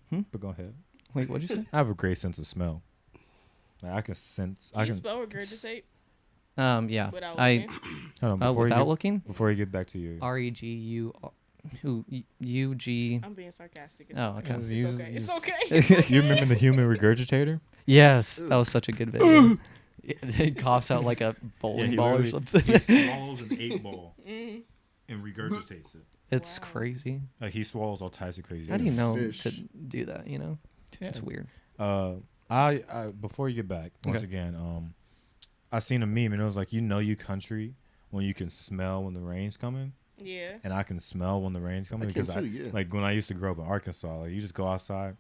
Hmm? But go ahead. Wait, what'd you say? I have a great sense of smell. Like I can sense. Can I you can. spell regurgitate Yeah. without I looking? Hold on, before without you get, looking. before you get back to your. REGU I'm being sarcastic. It's Oh, okay. It's okay. It's okay. You remember the human regurgitator? Yes, that was such a good video. He coughs out like a bowling ball or something. He swallows an 8-ball Mhm. and regurgitates it. It's Wow. crazy. Like he swallows all types of crazy. How do you know Fish. to do that? You know, it's weird. I before you get back once Okay. again, I seen a meme and it was like, you country when you can smell when the rain's coming, Yeah. and I can smell when the rain's coming I can because too, yeah. like when I used to grow up in Arkansas, like you just go outside,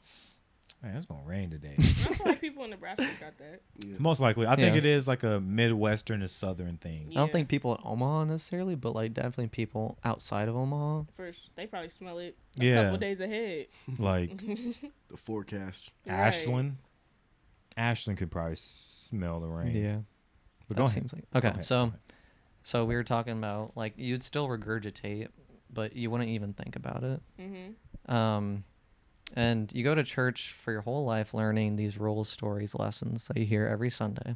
man, it's gonna rain today. I feel like people in Nebraska got that. Yeah. Most likely, I think Yeah. it is like a Midwestern and Southern thing. I don't Yeah. think people in Omaha necessarily, but like definitely people outside of Omaha. First, they probably smell it a Yeah. couple days ahead. Like The forecast. Right. Ashland could probably smell the rain. Yeah, but that go ahead. seems like Go okay. ahead, go So, ahead. so we were talking about like you'd still regurgitate, but you wouldn't even think about it. Mhm. And you go to church for your whole life learning these rules, stories, lessons that you hear every Sunday,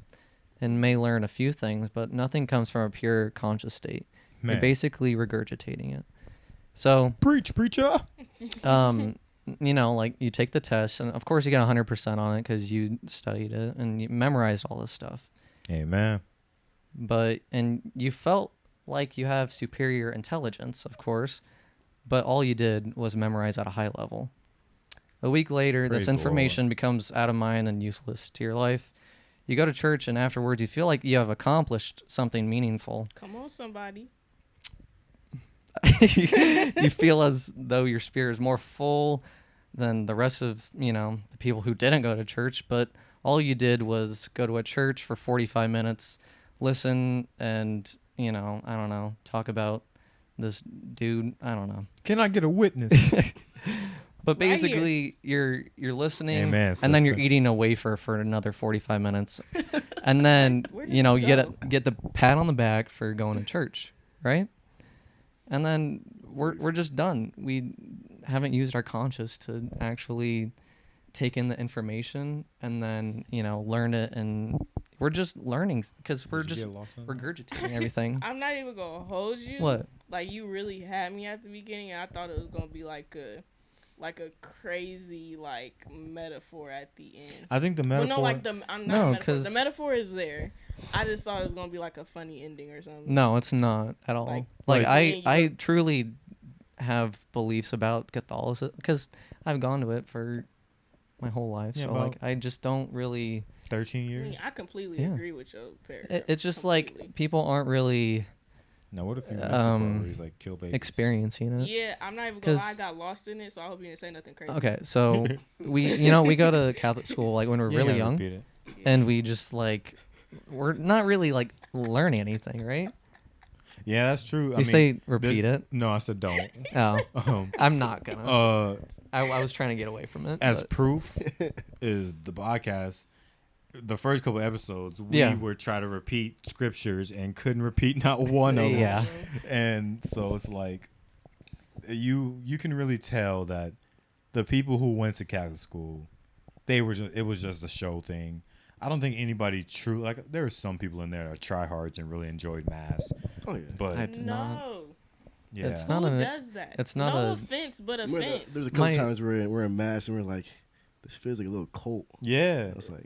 and may learn a few things, but nothing comes from a pure conscious state. Man. You're basically regurgitating it. So, Preach, preacher. you know, like you take the test, and of course you get 100% on it because you studied it and you memorized all this stuff. Amen. And you felt like you have superior intelligence, of course, but all you did was memorize at a high level. A week later, Praise this the Lord. information becomes out of mind and useless to your life. You go to church, and afterwards, you feel like you have accomplished something meaningful. Come on, somebody. You feel as though your spirit is more full than the rest of, the people who didn't go to church, but all you did was go to a church for 45 minutes, listen, and, I don't know, talk about this dude. I don't know. Can I get a witness? But Right here. basically, you're listening, Amen, and then you're sister. eating a wafer for another 45 minutes, and then Where did you this go? get the pat on the back for going to church, right? And then we're just done. We haven't used our conscience to actually take in the information and then learn it, and we're just learning because we're Did you just get lost on that? regurgitating everything. I'm not even gonna hold you. What? Like you really had me at the beginning, and I thought it was gonna be like a crazy metaphor at the end. I think the Well, metaphor. no, like I'm not No, a metaphor. The 'cause- metaphor is there. I just thought it was gonna be like a funny ending or something. No, it's not at all. Like- Like, Like- I truly have beliefs about Catholicism because I've gone to it for my whole life. Yeah, So about- like I just don't really. 13 I years. mean, I completely Yeah. agree with your paragraph. It's just completely. like people aren't really Now, what if you missed Um, where he's like kill babies? experiencing it. Yeah, I'm not even gonna lie. I 'Cause- got lost in it, so I hope you didn't say nothing crazy. Okay, so we go to Catholic school like when we're You really gotta young, repeat it. and we just like we're not really like learning anything, right? Yeah, that's true. You say repeat it. No, I said don't. Oh, um, I'm not gonna. uh, I was trying to get away from it. as but- proof is the podcast. The first couple episodes, we Yeah. were trying to repeat scriptures and couldn't repeat not one of them. Yeah. And so it's like you can really tell that the people who went to Catholic school, it was just a show thing. I don't think anybody true there are some people in there that try hards and really enjoyed mass, Oh yeah. but I did not. No. yeah, It's not Who an- does that? it's not no a- offense, but There's offense. a couple My- times we're in mass and we're like, this feels like a little cult. yeah. I was like,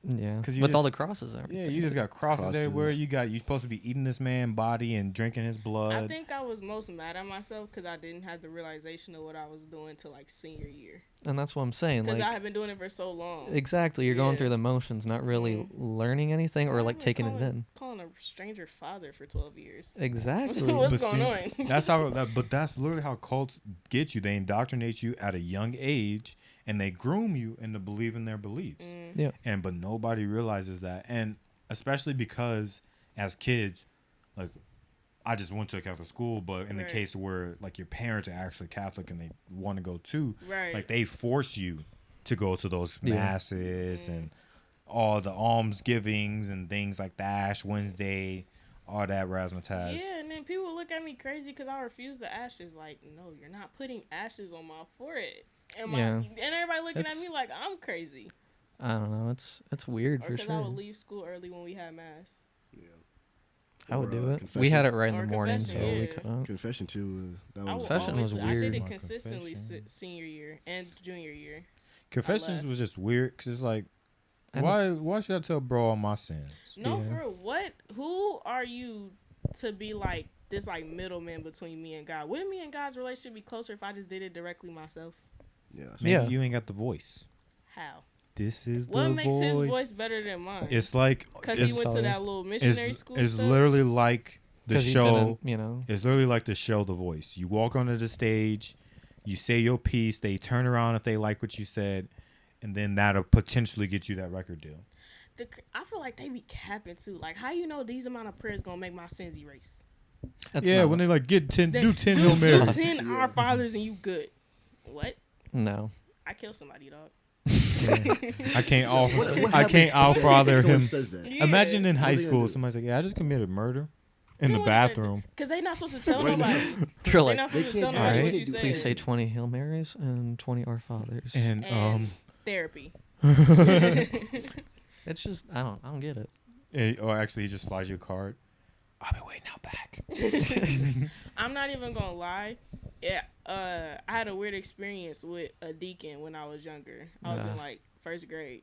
Yeah, 'Cause you with all the just- crosses and Yeah, everything. you just got crosses Crosses. everywhere. You're supposed to be eating this man's body and drinking his blood. I think I was most mad at myself because I didn't have the realization of what I was doing till senior year. And that's what I'm saying. Because Like I have been doing it for so long. exactly, you're going Yeah. through the motions, not really Mhm. learning anything or Why like am I taking it calling- in. Calling a stranger father for 12 years. Exactly. What's But going see, on? that's literally how cults get you. They indoctrinate you at a young age, and they groom you into believing their beliefs. Mm. Yeah. But nobody realizes that, and especially because as kids, like I just went to a Catholic school, but in the Right. case where like your parents are actually Catholic and they want to go too, Right. like they force you to go to those Yeah. masses and all the alms givings and things like that, Ash Wednesday, all that razzmatazz. Yeah, and then people look at me crazy because I refuse the ashes. Like, no, you're not putting ashes on my forehead. And everybody looking at me like I'm crazy. I don't know. It's weird Or for because I sure. would leave school early when we had mass. Yeah. I would Or, do it. confession. We had it right in Or the morning, so confession, we yeah. couldn't. Confession too. That I was will Confession always, was I did weird. it My consistently confession. senior year and junior year. Confessions left. was just weird because it's like, I know. why should I tell bro all my sins? No, Yeah. for real, what? Who are you to be like this, like middleman between me and God? Wouldn't me and God's relationship be closer if I just did it directly myself? Yeah. Maybe Yeah. you ain't got the voice. How? This is What the makes voice. his voice better than mine? It's like Because it's, he went to solid. that little missionary it's, school. it's stuff? literally like the 'Cause he show. didn't, It's literally like the show The Voice. You walk onto the stage, you say your piece, they turn around if they like what you said, and then that'll potentially get you that record deal. I feel like they be capping too. Like, how you know these amount of prayers gonna make my sins erase? That's yeah, not- when they like get 10, Then do 10 do Hail Marys. 10 Our Fathers and you good. What? no. I killed somebody, dog. I can't all What I happens can't all if father someone him. says that? Yeah. Imagine in What high are they gonna school, do? somebody's like, "Yeah, I just committed murder in You the know what? bathroom." Because they not supposed to tell Right now. nobody. They're They're like, not They supposed to tell can't- all nobody right, what you said. please say 20 Hail Marys and 20 Our Fathers. And And therapy. It's just I don't get it. or actually, he just slides you a card. I'll be waiting out back. I'm not even gonna lie. Yeah, I had a weird experience with a deacon when I was younger. I was in like first grade.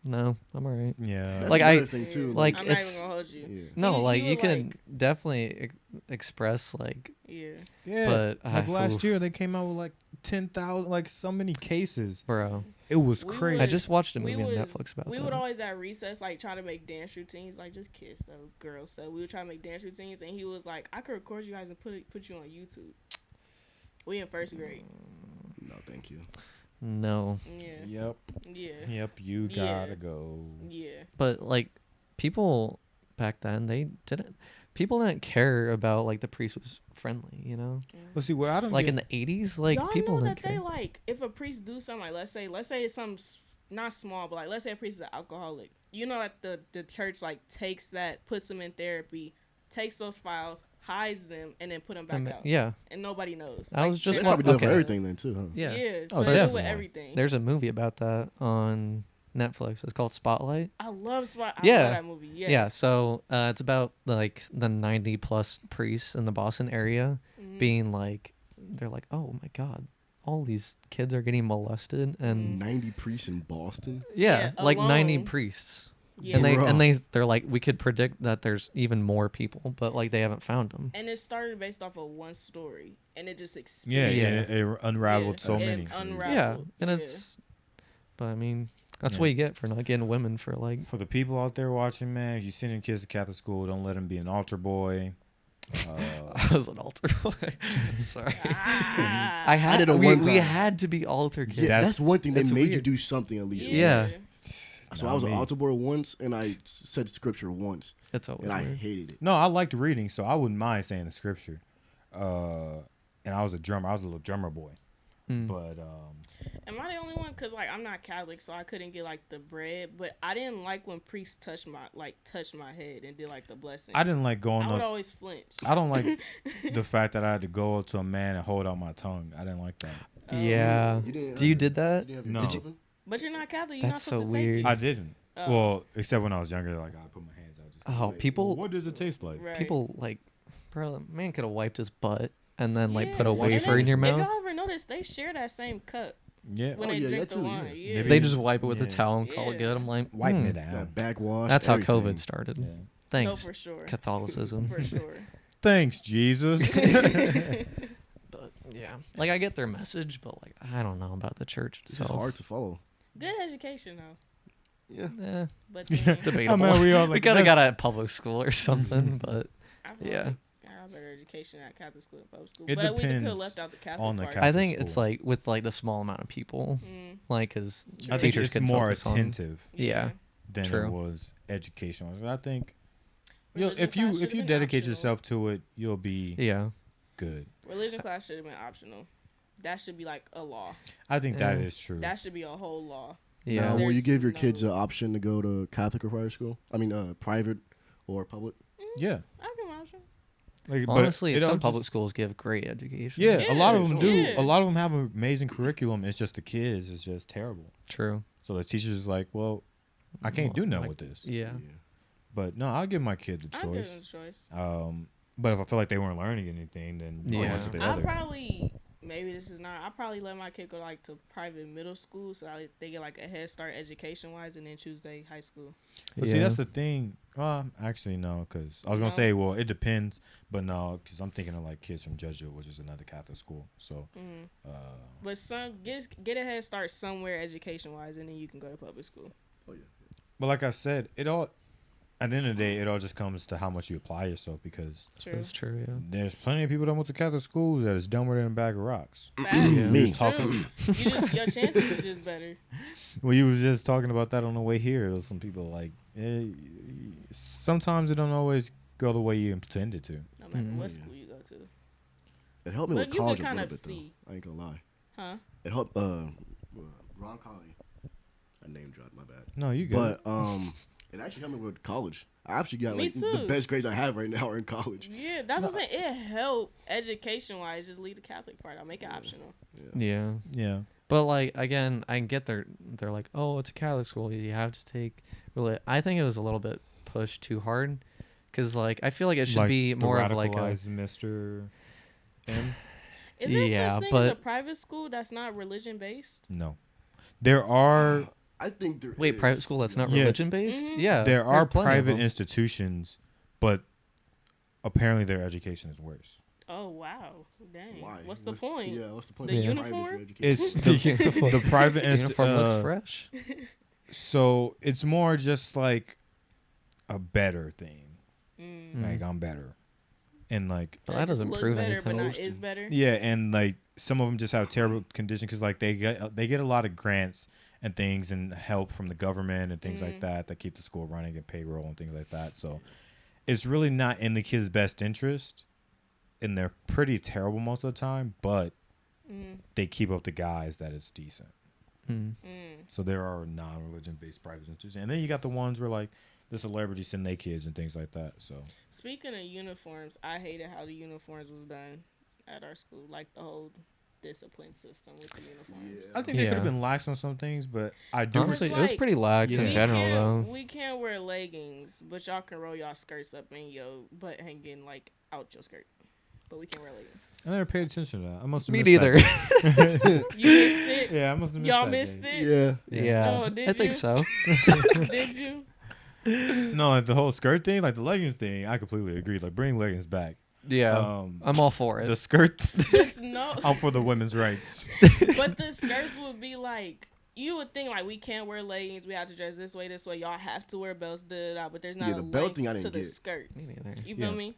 No, I'm all right. Yeah, That's Like, another I- thing too. like, I'm not it's- even gonna hold you. yeah. No, You- like you you were can like- definitely express like Yeah. yeah. but like last oof. year, they came out with like 10,000, like so many cases. bro. It was We crazy. I was- just watched a we movie on was- Netflix about We that. would always at recess like try to make dance routines, like just kids though, girls stuff. We would try to make dance routines, and he was like, "I could record you guys and put you on YouTube." We in first grade. No, thank you. No, Yeah. Yep. Yeah. Yep. You Yeah. gotta go. Yeah. but like people back then people didn't care about like the priest was friendly, you know? Let's see. What I don't Like get, in the 80s, like Y'all people know didn't that they care. like if a priest do something like let's say it's something not small, but like let's say a priest is an alcoholic. You know that the church like takes that, puts them in therapy, takes those files, hides them, and then put them back out. Yeah. And nobody knows. I was just They they're probably not do it for okay. everything then too, huh? Yeah. Yeah. Oh, So they do it definitely. with everything. There's a movie about that on Netflix. It's called Spotlight. I love Spot. I Yeah. love that movie. Yes. Yeah, so it's about like the 90 plus priests in the Boston area Mhm. being like, they're like, oh my god, all these kids are getting molested, and 90 priests in Boston. yeah, Yeah, like 90 alone. priests, Yeah. and Bruh. they're like, we could predict that there's even more people, but like they haven't found them. And it started based off of one story, and it just yeah, expanded. yeah. Yeah. It unraveled so It many. unraveled. Yeah, and Yeah. it's, but I mean, that's Yeah. what you get for not getting women for like. For the people out there watching, man, if you send your kids to Catholic school, don't let them be an altar boy. I was an altar boy. Sorry. Ah. I had did it we, one we time. had to be altar kids. Yeah, That's- that's one thing. They that's made you weird. do something at least. Yeah. So Not I was an me. altar boy once, and I said scripture once, It's always and I weird. hated it. No, I liked reading, so I wouldn't mind saying the scripture. And I was a drummer. I was a little drummer boy. Mm. But Am I the only one? Cause like I'm not Catholic, so I couldn't get like the bread. But I didn't like when priests touched my head and did like the blessing. I didn't like going I would up. always flinch. I don't like the fact that I had to go up to a man and hold out my tongue. I didn't like that. Yeah. You didn't Do you have did that? You didn't have your No. mouth Did you- open? But you're not Catholic. You're That's not supposed so to weird. take I it. didn't. Oh. Well, except when I was younger, like I put my hands out. Just Oh, like, people- What does it taste like? Right. People like, bro, the man could have wiped his butt and then like put a Yeah. wafer And in your If mouth. y'all ever noticed, they share that same cup Yeah. when Oh, they yeah, drink that the too, wine. yeah. Yeah. Maybe They just wipe it with a Yeah. towel and call it good. Yeah. I'm like, Wiping hmm, it down. That backwash. That's how everything. COVID started. Yeah. No, Thanks, for sure. Catholicism. For sure. Thanks, Jesus. But yeah, like I get their message, but like I don't know about the church It's itself. hard to follow. Good education though. Yeah. Yeah, But Yeah. then, debatable. man, we all we like could have that. got it at public school or something, but I feel Yeah. like I got better education at Catholic school and public school. It but we could have depends left out the Catholic on the part. Catholic I think it's school. like with like the small amount of people, Mm, like because I think teachers it's could more focus on. attentive Yeah. than True. it was educational. I think Religion if class you should've been dedicate optional. yourself to it, you'll be Yeah, good. Religion class should have been optional. That should be like a law. I think that Yeah. is true. That should be a whole law. yeah. Now, will you There's give your kids no- an option to go to Catholic or private school? I mean, private or public? Yeah. I can watch them. Like, but Honestly, it all some just- public schools give great education. Yeah, a lot of Yeah, them do. yeah. A lot of them have an amazing curriculum. It's just the kids is just terrible. True. So the teachers is like, well, I can't do nothing Like, with this. Yeah. But no, I'll give my kid the I give choice. them a choice. But if I feel like they weren't learning anything, then I'll Yeah. go to the I'll other. probably, maybe this is not, I'll probably let my kid go like to private middle school so they get like a head start education wise and then choose their high school. But see, that's the thing. Actually, no, because I was gonna No? say, well, it depends, but no, because I'm thinking of like kids from Jesuit, which is another Catholic school. So, But some get a head start somewhere education wise and then you can go to public school. but like I said, it all at the end of the day, it all just comes to how much you apply yourself. Because True. That's true. Yeah. there's plenty of people that went to Catholic schools that is dumber than a bag of rocks. Facts. Me. It's true. Your chances is just better. Well, you was just talking about that on the way here. There was some people like, sometimes it don't always go the way you intended it to. No matter what school you go to. It helped me But with you can college a kind little of bit, though. see. I ain't gonna lie. Huh? It helped. Ron Colley. I name dropped. My bad. No, you good. But it actually helped me with college. I actually got Me like too. the best grades I have right now are in college. Yeah, that's what I'm saying. It helped education wise. Just leave the Catholic part out. Make it optional. Yeah. Yeah. But like again, I get they're like, oh, it's a Catholic school. You have to take. Really, I think it was a little bit pushed too hard, because like I feel like it should Like be the more of like a. radicalized Mr. M. Is there Yeah, such thing as but- a private school that's not religion based? No, there are I think there Wait, is. private school that's not Yeah. religion based? Mhm. Yeah. there are there's plenty of private them. institutions, but apparently their education is worse. Oh wow, dang! Why? What's the point? Yeah, what's the point? The of private uniform? for education? It's the private Uniform looks institution. fresh. So it's more just like a better thing. Mm. Like I'm better, and like But That that just doesn't look prove better, anything. but not is better. yeah, and like some of them just have terrible conditions because like they get a lot of grants and things and help from the government and things like that keep the school running and payroll and things like that. So it's really not in the kids' best interest, and they're pretty terrible most of the time. But they keep up the guys that it's decent. Mm. So there are non-religion based private institutions, and then you got the ones where like the celebrities send their kids and things like that. So Speaking of uniforms, I hated how the uniforms was done at our school, like the whole discipline system with the uniforms. I think they could have Yeah. been lax on some things, but I do. Honestly, It's it was like- pretty lax in We general, can't- though. We can't wear leggings, but y'all can roll y'all skirts up and your butt hanging like out your skirt. But we can't wear leggings. I never paid attention to that. I must have Me missed neither. that. You missed it. Yeah, I must have missed Y'all that missed day. it. Yeah. Yeah, Oh, did I think you? so. Did you? No, like the whole skirt thing, like the leggings thing, I completely agree. Like bring leggings back. Yeah, I'm all for it. The skirt, Just no. I'm for the women's rights. But the skirts would be like, you would think like we can't wear leggings, we have to dress this way. Y'all have to wear belts, but there's not Yeah, a the belt length thing I to didn't the get. skirts. Me neither. You feel Yeah. me?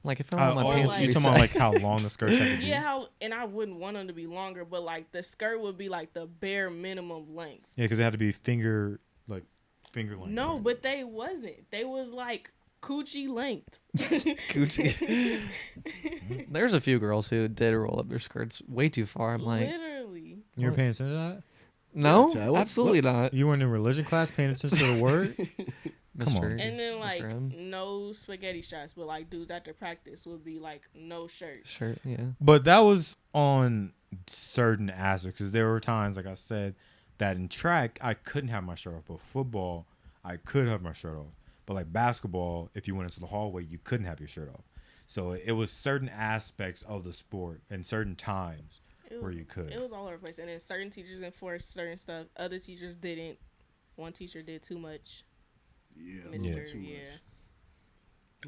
Like if I want my or pants like- to you be talking about like tight. how long the skirts have to be? Yeah, and I wouldn't want them to be longer, but like the skirt would be like the bare minimum length. Yeah, because it had to be finger length. No, but they wasn't. They was like coochie length. Gucci. There's a few girls who did roll up their skirts way too far. I'm like, Literally. You were paying attention to that? no, Yeah, what- absolutely not. You weren't in religion class paying attention to the word? Come on. Mr. And then like M. no spaghetti straps, but like dudes after practice would be like no shirt. Shirt, yeah. But that was on certain aspects because there were times, like I said, that in track I couldn't have my shirt off, but football I could have my shirt off. But like basketball, if you went into the hallway, you couldn't have your shirt off. So it was certain aspects of the sport and certain times It where was, you could. It was all over the place, and then certain teachers enforced certain stuff. Other teachers didn't. One teacher did too much. Yeah. Mr. Too much.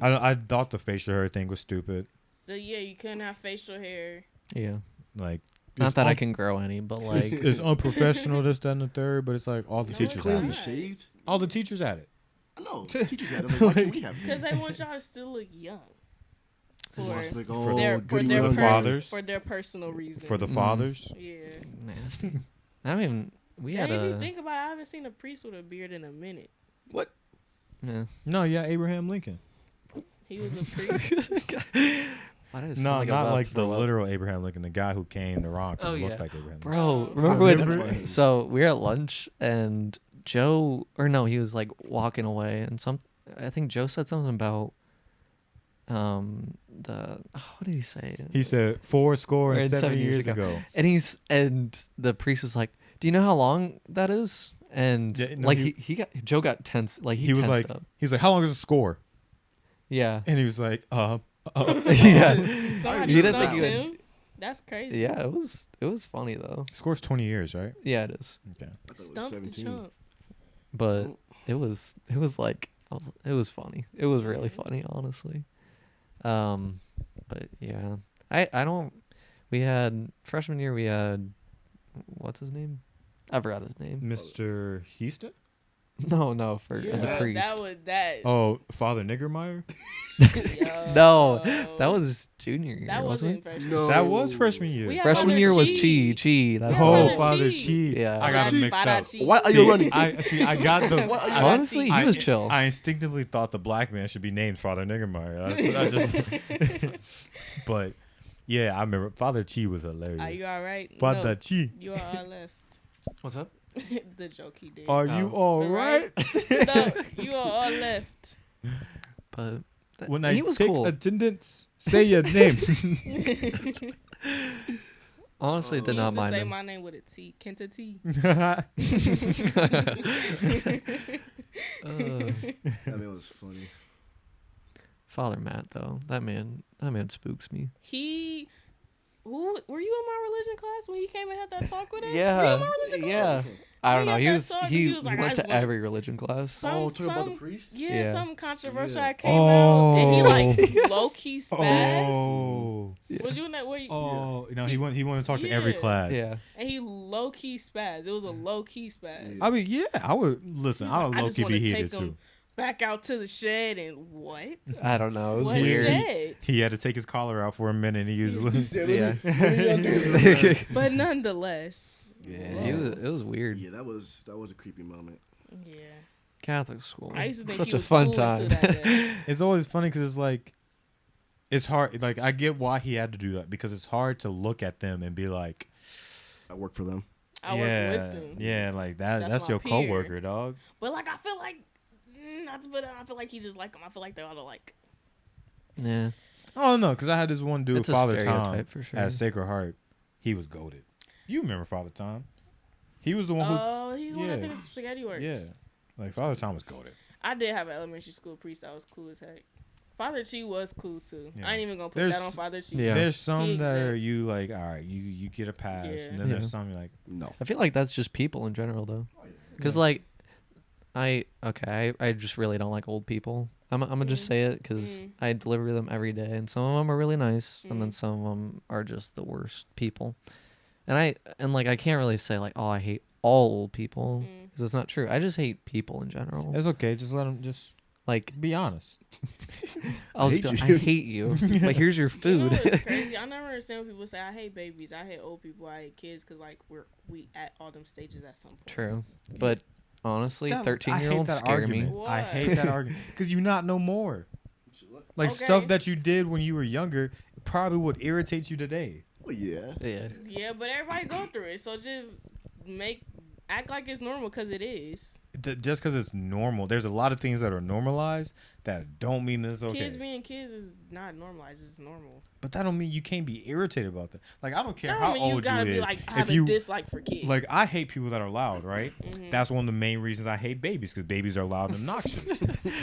Yeah. I thought the facial hair thing was stupid. You couldn't have facial hair. Yeah. Like Not it's that I can grow any, but like, it's unprofessional, this, that, and the third. But it's like all the No, teachers it's had Clearly it. not. shaved. All the teachers had it. I know. Teachers had it. Like, why can't we have it? Because they want y'all to still look young. They want us to look, For oh, their goody their little fathers. for their personal reasons. For the fathers. Yeah. nasty. I don't even. We And had if you a. think about it, I haven't seen a priest with a beard in a minute. What? Yeah. No, yeah, Abraham Lincoln. He was a priest. Why did it sound No, like I'm not about like to the throw up? literal Abraham Lincoln, the guy who came to Ron Oh, looked yeah. like Abraham Lincoln. Bro, I remember when? remember. So we were at lunch and Joe, or no, he was like walking away, and I think Joe said something about what did he say? He said 4 score and And 7 years ago. And the priest was like, "Do you know how long that is?" And Yeah, no, like Joe got tense. Like He was tensed like, up. how long is a score? Yeah, And he was like, yeah, Somebody You didn't think stumped you would- him. That's crazy. yeah. It was funny though. score's 20 years, right? Yeah, it is. Okay. I thought it was Stumped the 17. chump. But it was like it was funny. It was really funny, honestly. But yeah, I don't. We had freshman year. We had what's his name? I forgot his name. Mr. Houston? No, as a Yeah, priest. That was that. Oh, Father Niggermeyer? Yo. No, that was junior year, That wasn't wasn't freshman. No. That was freshman year. We it? had Freshman Father year was Chi. Chi. That's Yeah, Oh, what it Father was. Chi. Yeah. I got him mixed Father up. Chi. Why are See, you running? I got the. What are you I- Honestly, he I- was chill. I instinctively thought the black man should be named Father Niggermeyer. I just, but yeah, I remember Father Chi was hilarious. Are you all right? Father No, Chi, you are all left. What's up? The joke he did. are you Oh. all The right? No, you are all left. But When I he was take cool. attendance, say your name. Honestly, He did not used to mind say him. my name with a T. Kenta T. That man was funny. Father Matt, though, that man spooks me. Were you in my religion class when you came and had that talk with us? Were you Yeah, in my religion class? yeah. I don't We know. got He that was talk and he he was like, I went just to want- every religion class. Oh, talking about the priest? Yeah, Yeah. something controversial Yeah. that came out, and he Oh. like low key spazzed. Oh, Was you in that? Where you, oh, no, he wanted to talk to every Yeah. class. Yeah, and he low key spazzed. It was a low key spaz. I mean, yeah, I would listen. He's I like, would I low just key wanna be take heated him too. back out to the shed and what? I don't know. It was What weird. shed? He had to take his collar out for a minute. And he He was said, Yeah. let me undo this. But nonetheless, Yeah, it was weird. Yeah, that was a creepy moment. yeah. Catholic school. I used to think Such he a was fun cool time. until that day. It's always funny because it's like, it's hard. Like, I get why he had to do that because it's hard to look at them and be like, I work for them. I yeah, worked with them. yeah, like that. That's That's my your peer. coworker, dog. But like, I feel like not to put it. I feel like he just like him. I feel like they ought to like. Yeah, Oh no, because I had this one dude, it's a Father Tom, stereotype for sure. at Sacred Heart. He was goated. You remember Father Tom? He was the one who. Oh, he's the one that yeah. took us to Spaghetti Works. Yeah, like Father Tom was goated. I did have an elementary school priest that was cool as heck. Father Chi was cool too. Yeah. I ain't even gonna put There's- that on Father Chi. Yeah. There's some that are Exact- you like, all right, you get a pass, Yeah. and then there's Yeah. some you're like, No. I feel like that's just people in general, though. Because Yeah. like, I just really don't like old people. I'm gonna just say it because Mm. I deliver them every day, and some of them are really nice, and then Mm. some of them are just the worst people. And I can't really say like, oh, I hate all old people, Mm. because it's not true. I just hate people in general. it's okay, just let him just Like, be honest. I'll hate just be like, you. I hate you. But here's your You know food. what's crazy? I never understand when people say I hate babies, I hate old people, I hate kids, because like we at all them stages at some point. True, but honestly, That- 13-year-olds I hate that scare argument. me. I Why? hate that argument because you not know more. Like Okay. stuff that you did when you were younger probably would irritate you today. Well, yeah. Yeah. Yeah, but everybody go through it, so just act like it's normal because it is. Just because it's normal, there's a lot of things that are normalized that don't mean it's okay. Kids being kids is not normalized; it's normal. But that don't mean you can't be irritated about that. Like I don't care That how don't mean you old gotta you be is. like If have a you dislike for kids. like, I hate people that are loud. Right? Mhm. That's one of the main reasons I hate babies because babies are loud and obnoxious.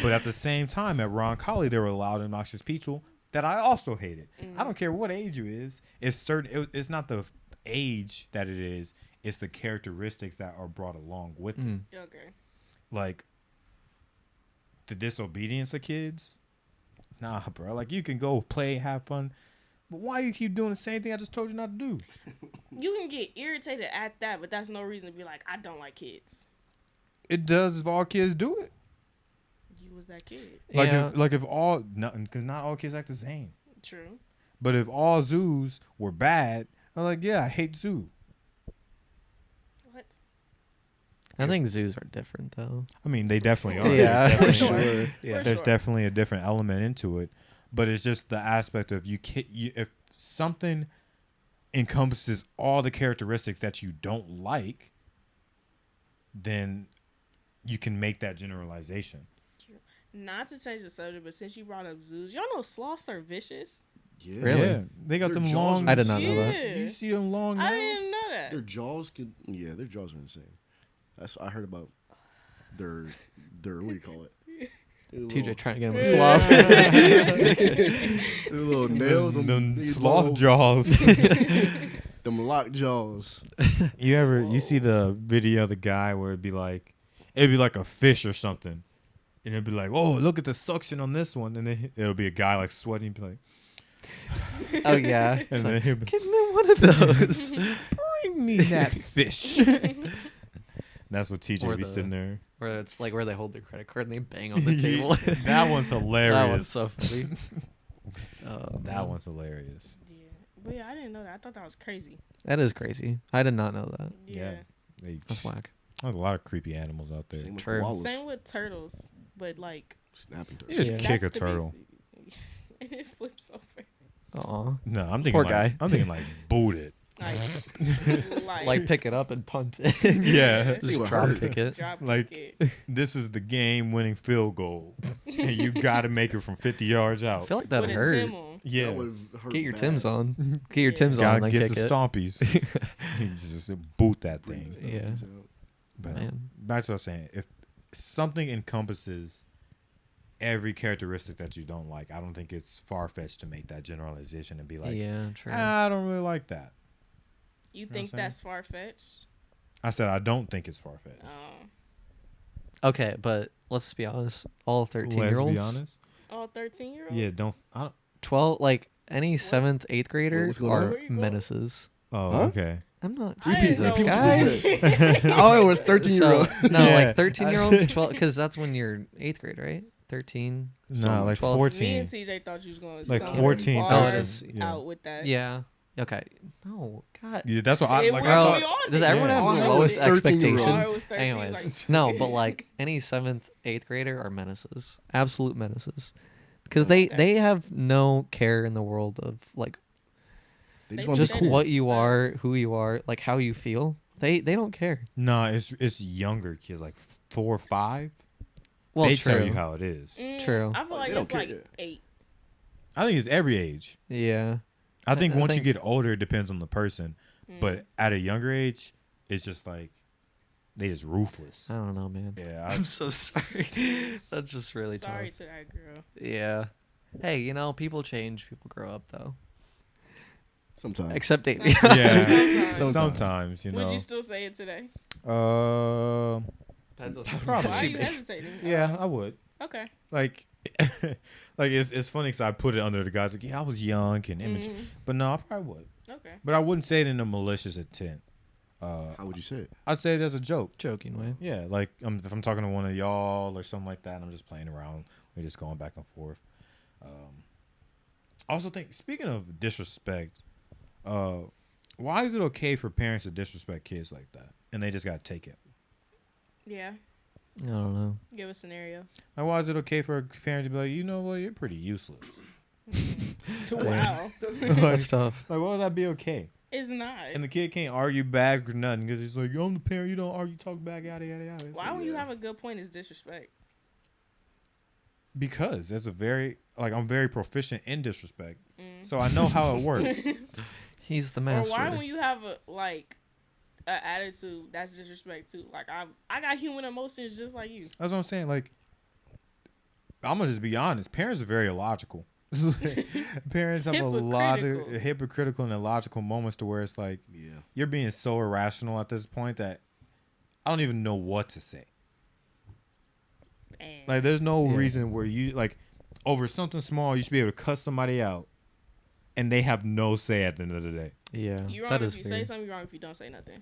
But at the same time, at Ron Colley, there were loud and obnoxious people that I also hated. I don't care what age you is. It's certain. It's not the age that it is. It's the characteristics that are brought along with it. Okay. Like the disobedience of kids. Nah, bro. Like you can go play, have fun, but why you keep doing the same thing I just told you not to do? You can get irritated at that, but that's no reason to be like, I don't like kids. It does if all kids do it. You was that kid. Like Yeah. if all nothing, because not all kids act the same. True. But if all zoos were bad, I'm like, yeah, I hate zoo. What? I think zoos are different though. I mean, they definitely are. Yeah, There's for definitely, sure. Yeah. For there's sure. definitely a different element into it, but it's just the aspect of if something encompasses all the characteristics that you don't like, then you can make that generalization. Not to change the subject, but since you brought up zoos, y'all know sloths are vicious. Yeah. Really? Yeah, they got Their them jaws long. are I did not know Yeah. that. You see them long nails? I didn't know that. Their jaws could. Yeah, their jaws are insane. That's I heard about. Their what do you call it? Their TJ trying to get him a Yeah. sloth. Their little nails. them these sloth little- jaws. Them lock jaws. You see the video of the guy where it'd be like a fish or something, and it'd be like, oh, look at the suction on this one, and then it'll be a guy like sweating, be like, Oh yeah. and It's then like, he'll be, give me one of those. bring me that fish. That's what TJ Or be the- sitting there. Where it's like where they hold their credit card and they bang on the table. That one's hilarious. That one's so funny. That one's hilarious. Yeah, but yeah, I didn't know that. I thought that was crazy. That is crazy. I did not know that. Yeah. They, That's whack. there's a lot of creepy animals out there. Same with True. koalas. Same with turtles, but like Snapping You turtles. just Yeah. kick a that's the turtle. basic- and it flips over. Aw. No, I'm thinking Poor like, guy. I'm thinking like boot it. Like pick it up and punt it. Yeah. Think Just about drop her. kick it. drop like- kick it. This is the game-winning field goal, and you got to make it from 50 yards I out. feel like that with a hurt. Tim on. Yeah, That would've hurt Get your bad. Tims on. Get your Yeah. Tims on gotta and then get kick the it. stompies. You just boot that Bring thing. the Yeah. stompies out. But Man. back to what I was saying, if something encompasses every characteristic that you don't like, I don't think it's far-fetched to make that generalization and be like, Yeah, true. I don't really like that. You what think I'm that's far fetched? I said I don't think it's far-fetched. Okay, but let's be honest. All 13-year-olds. Let's be honest. All 13-year-olds? Yeah, don't. 12, like any 7th, 8th graders what's going on? are Where you going? menaces. Oh, Huh? okay. I'm not I didn't Jesus, know guys. what Oh, it was 13-year-old. So, no, Yeah. like 13-year-olds, 12, because that's when you're 8th grade, right? 13. No, like 12. 14. Me and TJ thought you was going Like somewhere 14, far 13, yeah. out with that. Yeah. Okay. No, God. Yeah, that's what I It like. was- I Bro, thought, we all does did. everyone Yeah. have All I the know lowest is 13-year-old. expectation? All I was 13, Anyways, like- no, but like any 7th, 8th grader are menaces, absolute menaces, because they Okay. have no care in the world of like They They just want to just be Menace cool. what you stuff. are, who you are, like how you feel. They don't care. no, it's younger kids, like 4 or 5. Well, They true. tell you how it is. True. I feel Oh, like they don't it's care like yet. 8. I think it's every age. Yeah. I think I once think- you get older, it depends on the person. Mm. But at a younger age, it's just like they just ruthless. I don't know, man. Yeah, I'm so sorry. That's just really Sorry tough. to that girl. Yeah. Hey, you know, people change, people grow up though. Sometimes. Except Davion. yeah. Sometimes. Sometimes, you know. Would you still say it today? Depends on Probably. Why are she you made. hesitating? Yeah, I would. Okay. Like, like it's funny because I put it under the guys like, yeah, I was young and immature, Mhm. but no, I probably would. Okay. But I wouldn't say it in a malicious intent. How would you say it? I'd say it as a joke. Joking way. Yeah, like if I'm talking to one of y'all or something like that, and I'm just playing around. We're just going back and forth. I also think, speaking of disrespect, why is it okay for parents to disrespect kids like that, and they just gotta take it? Yeah. I don't know. Give a scenario. Like, why is it okay for a parent to be like, you know what, you're pretty useless? Wow. That's tough. Like, why would that be okay? It's not. And the kid can't argue back or nothing because he's like, I'm the parent, you don't argue, talk back, yada yada yada. It's Why like, when you yeah. have a good point is disrespect? Because that's a very I'm very proficient in disrespect, Mm. so I know how it works. He's the Or master. why when you have a attitude that's disrespect too? Like I got human emotions just like you. That's what I'm saying. Like, I'm gonna just be honest. Parents are very illogical. Parents have a lot of Hypocritical. hypocritical and illogical moments to where it's like Yeah. you're being so irrational at this point that I don't even know what to say. And Like, there's no Yeah. reason where you like over something small you should be able to cuss somebody out, and they have no say at the end of the day. Yeah. you That wrong is if you say weird. something, you wrong if you don't say nothing.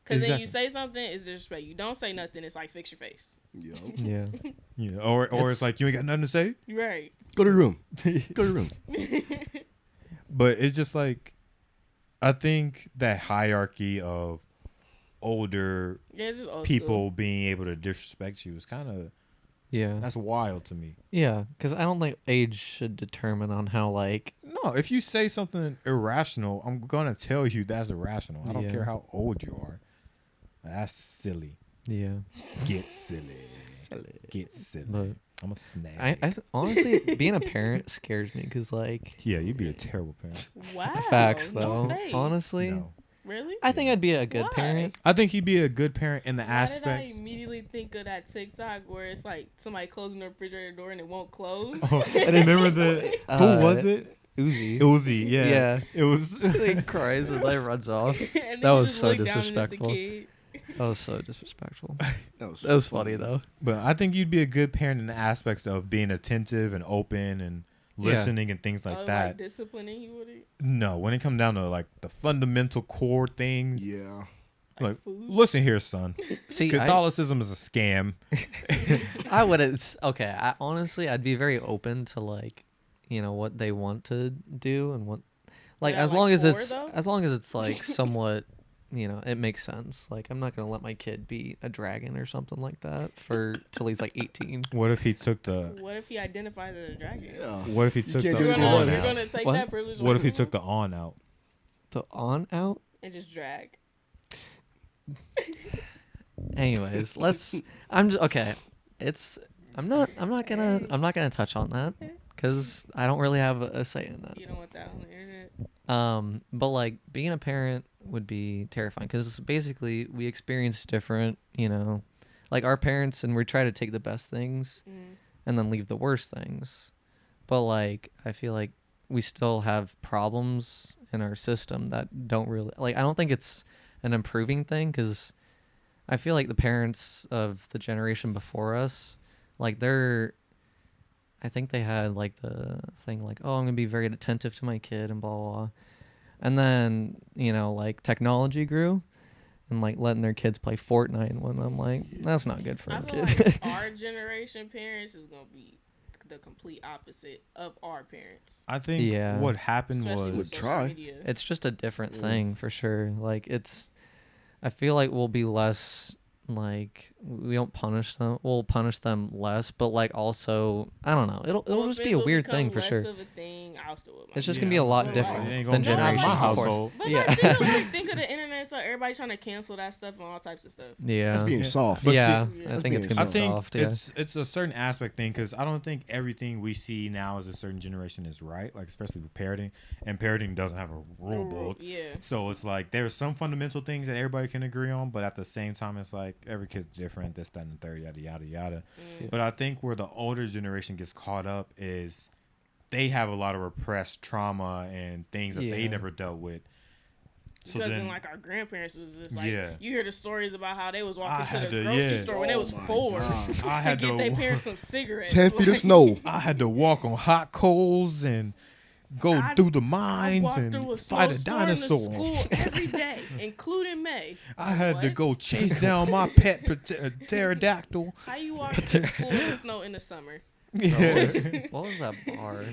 Because then Exactly. you say something, it's disrespect. You don't say nothing, it's like fix your face. Yo. Yeah. You know, or it's It's- like you ain't got nothing to say. You're right. Go to your room. Go to your room. But it's just like, I think that hierarchy of older Yeah, it's just old people school. being able to disrespect you is kind of, Yeah. that's wild to me. Yeah. Because I don't think age should determine on how, like, No, if you say something irrational, I'm gonna tell you that's irrational. I don't Yeah. care how old you are. That's silly. yeah. Get silly. Get silly. But I'm a snag. Honestly, being a parent scares me because, like, Yeah, you'd be a terrible parent. Wow. facts no though. faith. Honestly, No. Really? I think I'd be a good Why? parent. I think he'd be a good parent in the Why did I aspect. immediately think of that TikTok where it's like somebody closing the refrigerator door and it won't close? Oh, and remember the who was it? Uzi. Uzi. Yeah. Yeah. It was. He cries and then runs off. And That then was just so look down and it's a disrespectful. kid. That was so disrespectful. That That was funny though. But I think you'd be a good parent in the aspect of being attentive and open and Yeah. listening and things like Like that. disciplining you with it. No, when it comes down to like the fundamental core things, Yeah. like food. listen here, son. See, Catholicism is a scam. I wouldn't. Okay, honestly, I'd be very open to like, what they want to do and what, like, Yeah, as like long as four, it's though? as long as it's like somewhat, it makes sense. Like, I'm not gonna let my kid be a dragon or something like that till he's like 18. What if he took the? What if he identifies as a dragon? Yeah. What if he took the can't do You're anything on about gonna, it. you're out? gonna take What? that privilege. What if he away took from the on out? The on out. him and just drag? Anyways, I'm just okay. I'm not gonna touch on that because I don't really have a say in that. You don't want that on the internet. But like being a parent would be terrifying because basically we experience different, like our parents, and we try to take the best things and then leave the worst things. But like I feel like we still have problems in our system that don't really like. I don't think it's an improving thing because I feel like the parents of the generation before us, like I think they had like the thing like, oh, I'm gonna be very attentive to my kid and blah blah blah. And then, like technology grew and like letting their kids play Fortnite, and when I'm like, that's not good for I a feel kid. like our generation parents is gonna be the complete opposite of our parents. I think Yeah. what happened Especially was with social try. media. It's just a different thing for sure. Like I feel like we'll be less like we don't punish them. We'll punish them less, but like also I don't know. It'll Well, just if be a will weird become thing for less sure. Of a thing, I'll still with my It's just kid. gonna be a lot Well, different It ain't than gonna be like generations my before. household. But Yeah. think of the internet, so everybody trying to cancel that stuff and all types of stuff. Yeah. That's being soft. But yeah, see, I think it's being gonna I be think soft. Yeah. it's a certain aspect thing because I don't think everything we see now as a certain generation is right, like especially with parenting, and parenting doesn't have a rule book. Yeah. So it's like there's some fundamental things that everybody can agree on, but at the same time, it's like every kid's different, this, that, and the third, yada, yada, yada. But I think where the older generation gets caught up is they have a lot of repressed trauma and things that they Yeah. never dealt with. So Because then, in like our grandparents was just like Yeah. you hear the stories about how they was I walking had to the to- grocery yeah. store when they was my 4 God. I to had get their to, parents some cigarettes. 10 feet of Like, snow. I had to walk on hot coals and go I- through the I mines walked and through a fight a snowstorm to dinosaur. school every day, including May. I had to What? go chase down my pet pterodactyl. How you walk to school in the snow in the summer? Yeah. What was that bar?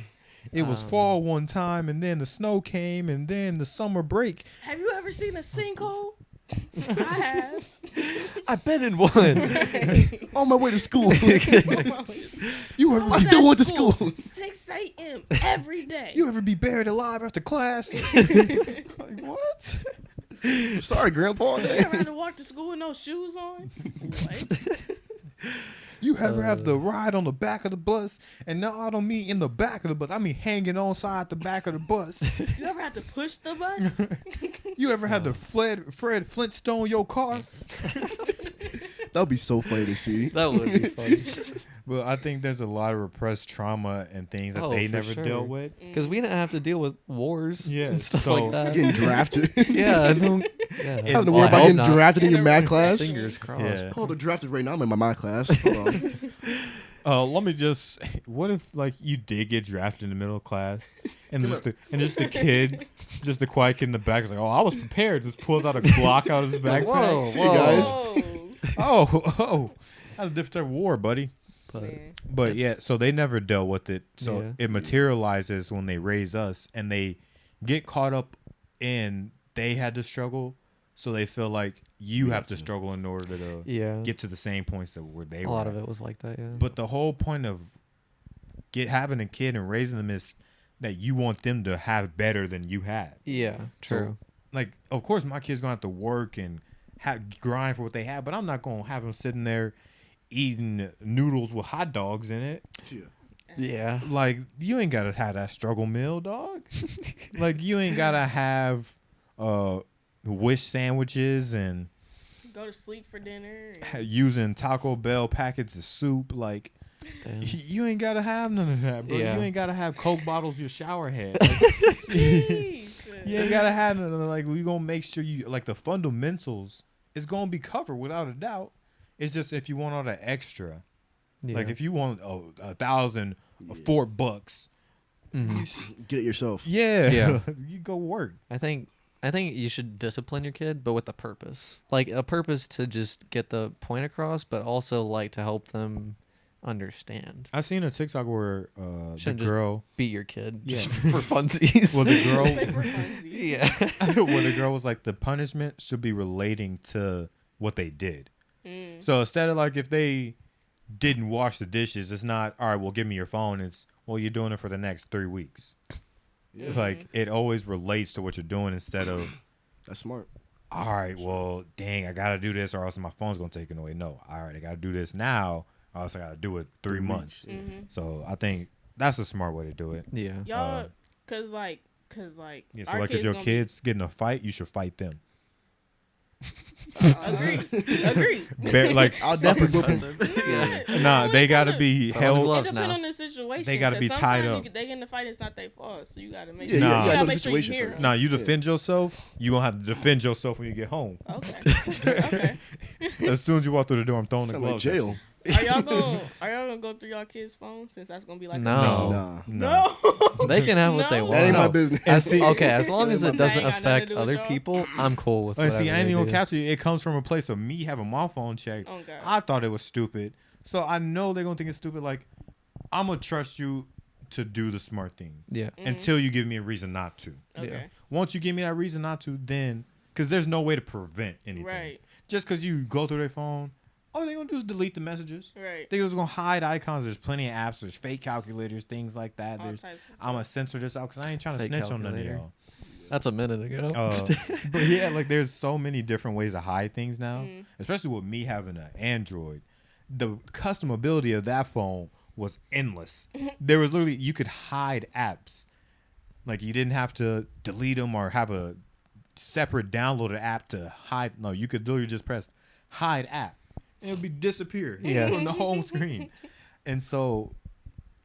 It was fall one time, and then the snow came, and then the summer break. Have you ever seen a sinkhole? I have. I've been in one. On my way to school. You ever I be, still went to school. 6 a.m. every day. you ever be buried alive after class? Like, what? Sorry, Grandpa. You ever had to walk to school with no shoes on? What? You ever have to ride on the back of the bus? And no, I don't mean in the back of the bus. I mean hanging on side the back of the bus. You ever had to push the bus? You ever had to Fred Flintstone your car? That would be so funny to see. That would be fun. Well, I think there's a lot of repressed trauma and things that Oh, they for never sure. dealt with. Because we didn't have to deal with wars Yeah, and stuff so- like that. Getting drafted. Yeah, I don't. Yeah. Having to Well, worry I about hope getting not. drafted in In your a math class. recession. Fingers crossed. Yeah. Oh, they're drafted right now. I'm in my math class. Hold on. Let me just. What if like you did get drafted in the middle of class, and just the kid, just the quiet kid in the back is like, "Oh, I was prepared." Just pulls out a Glock out of his backpack. Whoa, See you guys. Whoa. Oh, that's a different type of war, buddy. But Man. But yeah, so they never dealt with it. So Yeah. it materializes when they raise us, and they get caught up in they had to struggle, so they feel like you have to Gotcha. struggle in order to yeah, get to the same points that where they a were. lot at. of it was like that. Yeah. But the whole point of having a kid and raising them is that you want them to have better than you had. yeah, true. Like, of course, my kid's gonna have to work and grind for what they have, but I'm not gonna have them sitting there eating noodles with hot dogs in it. Yeah. Yeah. Like, you ain't gotta have that struggle meal, dog. Like, you ain't gotta have wish sandwiches and Go to sleep for dinner. And using Taco Bell packets of soup. Like, Damn. you ain't gotta have none of that, bro. Yeah. You ain't gotta have Coke bottles your shower head. Like, Sheesh. you ain't gotta have none of that. Like, we gonna make sure you, like, the fundamentals is gonna be covered without a doubt. It's just if you want all the extra. Yeah. Like, if you want $1,000, $4, Mhm. Get it yourself. yeah. You go work. I think you should discipline your kid, but with a purpose. Like a purpose to just get the point across, but also like to help them understand. I seen a TikTok where the Shouldn't just girl, Beat your kid Yeah. just for funsies. well, the girl, Say for funsies. yeah. where the girl was like, the punishment should be relating to what they did. Mm. So instead of like if they didn't wash the dishes, it's not all right. Well, give me your phone. It's well, you're doing it for the next 3 weeks. Yeah. Like it always relates to what you're doing instead of That's smart. all right. Well, dang, I gotta do this or else my phone's gonna take it away. No, all right, I gotta do this now or else I gotta do it 3 months. Mm-hmm. So I think that's a smart way to do it. Yeah. Y'all, cause like, Yeah, so our like if your gonna be- kids get in a fight, you should fight them. Agree. Like I'll definitely whoop him. Yeah. nah, they gotta be Throw on the held. It gloves depends now. on the situation. They gotta 'cause be tied sometimes up. They get in the fight. It's not their fault, so you gotta make Yeah, sure. Nah. you you gotta gotta know the make sure you situation hear first. 'em. Nah, you defend yourself. You gonna have to defend yourself when you get home. Okay. Okay. As soon as you walk through the door, I'm throwing the Sound like gloves. at jail. you. Are y'all gonna go through y'all kids' phone since that's gonna be like No. Nah. no. They can have what they No. want. That ain't my No. business. As long as That it ain't doesn't That ain't got nothing to affect do with other y'all. people, I'm cool with And see, whatever I ain't they even do. gonna capture you. It comes from a place of me having my phone checked. Oh God. I thought it was stupid, so I know they're gonna think it's stupid. Like, I'm gonna trust you to do the smart thing Yeah. until you give me a reason not to. Okay. Yeah. Once you give me that reason not to, then because there's no way to prevent anything. Right. Just because you go through their phone, all they're gonna do is delete the messages. Right. They're just gonna hide icons. There's plenty of apps. There's fake calculators, things like that. All There's types of I'm gonna stuff. censor this out because I ain't trying to Fake snitch on none of calculator. y'all. That's a minute ago. But yeah, like there's so many different ways to hide things now, Mm. especially with me having an Android. The customability of that phone was endless. There was literally you could hide apps, like you didn't have to delete them or have a separate downloaded app to hide. No, you could literally just press hide app, and it would be disappear Yeah. from the home screen. And so,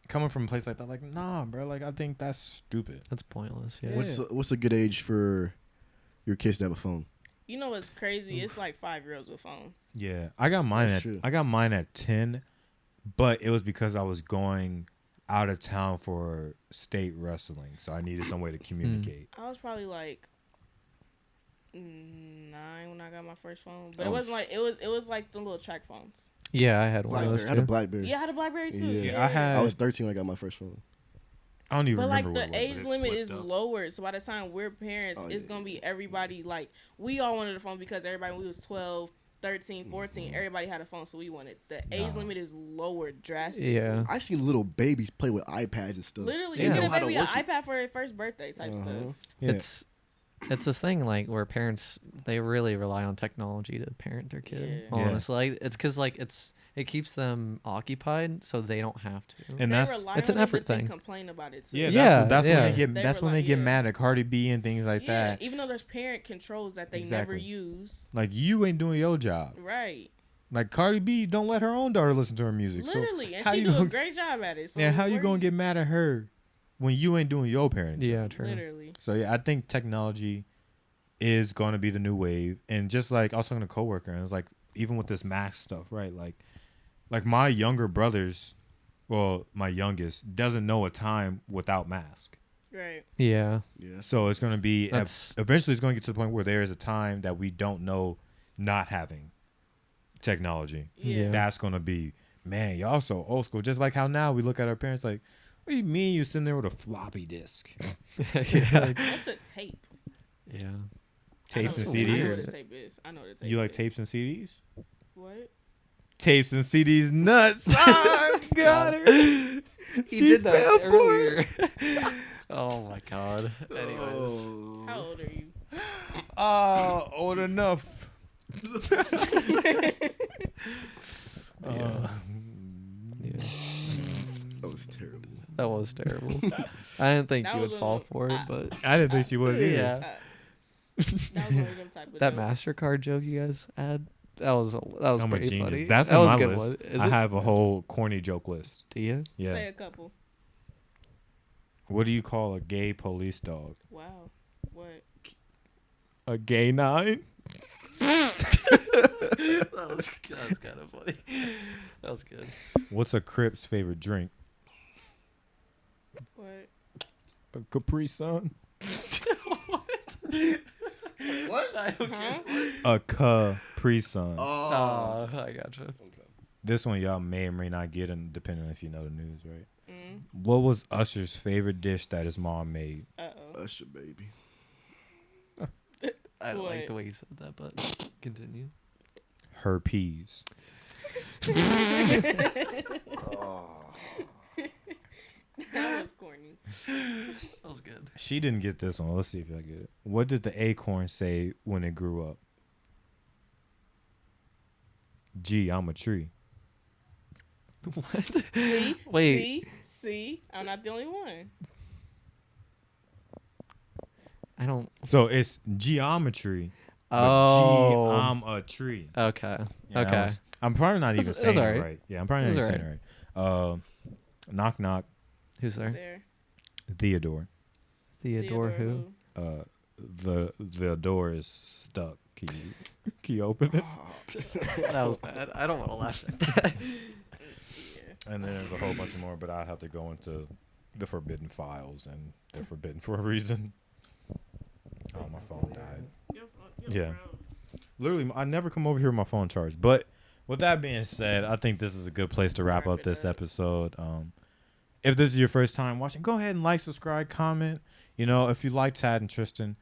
coming from a place like that, like nah, bro, like I think that's stupid. That's pointless. Yeah. What's a good age for your kids to have a phone? You know what's crazy? It's like 5-year-olds with phones. Yeah, I got mine That's at true. I got mine at 10, but it was because I was going out of town for state wrestling, so I needed some way to communicate. I was probably like 9 when I got my first phone, but I it was- wasn't like it was like the little track phones. Yeah, I had one of Blackberry. those I had a too. BlackBerry. Yeah, I had a BlackBerry too. Yeah. Yeah, I had. I was 13 when I got my first phone. I don't even But like remember the what it age was. limit Flipped is up. lowered, so by the time we're parents, Oh, it's yeah. gonna be everybody. Like we all wanted a phone because everybody when we was 12, 13, 14, everybody had a phone, so we wanted. The age Nah. limit is lowered drastically. Yeah. I seen little babies play with iPads and stuff. Literally, Yeah. you Know get a how to baby an work it. iPad for their first birthday type stuff. Yeah. It's this thing like where parents they really rely on technology to parent their kid. Yeah. Yeah. Honestly, like, it's because like it keeps them occupied, so they don't have to. And They that's rely it's on an it, effort but they thing. complain about it too. yeah, Yeah, that's when yeah. they get They that's when rely- they get yeah. mad at Cardi B and things like Yeah, that. even though there's parent controls that they never Exactly. use. Like you ain't doing your job. Right. Like Cardi B don't let her own daughter listen to her music. Literally, and how she you do a gonna- great job at it. So So how you we're- gonna get mad at her when you ain't doing your parenting? Yeah, true. Literally. So yeah, I think technology is going to be the new wave. And just like I was talking to a coworker, and it's like even with this mask stuff, right? Like my younger brothers, well, my youngest doesn't know a time without mask. Right. Yeah. Yeah. So it's going to be That's- eventually it's going to get to the point where there is a time that we don't know not having technology. Yeah. That's going to be, man, y'all so old school. Just like how now we look at our parents like, what do you mean you sitting there with a floppy disk? yeah. What's a tape? Yeah. Tapes I and know, I know CDs? what a tape is. I know what a tape You like is. tapes and CDs? What? Tapes and CDs nuts. Ah, got her. He She did that fell for earlier. Oh my god. Anyways. How old are you? Old enough. Yeah. That was terrible. That was terrible. I didn't think That you would was fall one of- for it, but I didn't think she was either. yeah. That was one of them type of That jokes. MasterCard joke you guys had, that was I'm a pretty genius. funny. That's that on was my a good list. one. Is I it? have a whole corny joke list. Do you? Yeah. Say a couple. What do you call a gay police dog? Wow. What? A gay nine? that was kind of funny. That was good. What's a Crip's favorite drink? What? A Capri Sun? What? I don't Huh? A Capri Sun. Oh, I gotcha. This one y'all may or may not get, and depending on if you know the news, right? Mm. What was Usher's favorite dish that his mom made? Uh-oh. Usher, baby. I don't like What? the way you said that, but continue. Her peas. That was corny. That was good. She didn't get this one. Let's see if y'all get it. What did the acorn say when it grew up? Gee, I'm a tree. What? See? Wait. See? I'm not the only one. I don't. So it's geometry. But Oh. gee, I'm a tree. Okay. Yeah, that Okay. was- I'm probably not even It was saying it alright. right. Yeah, I'm probably It not was even saying it right. Knock knock. Who's there? There. Theodore. Theodore who? The door is stuck. Can you open it? That was bad. I don't want to laugh at that. Yeah. And then there's a whole bunch more, but I'd have to go into the forbidden files, and they're forbidden for a reason. Oh, my phone died. Yeah. Literally, I never come over here with my phone charged. But with that being said, I think this is a good place to wrap up this episode. If this is your first time watching, go ahead and like, subscribe, comment. You know, if you like Tad and Tristan,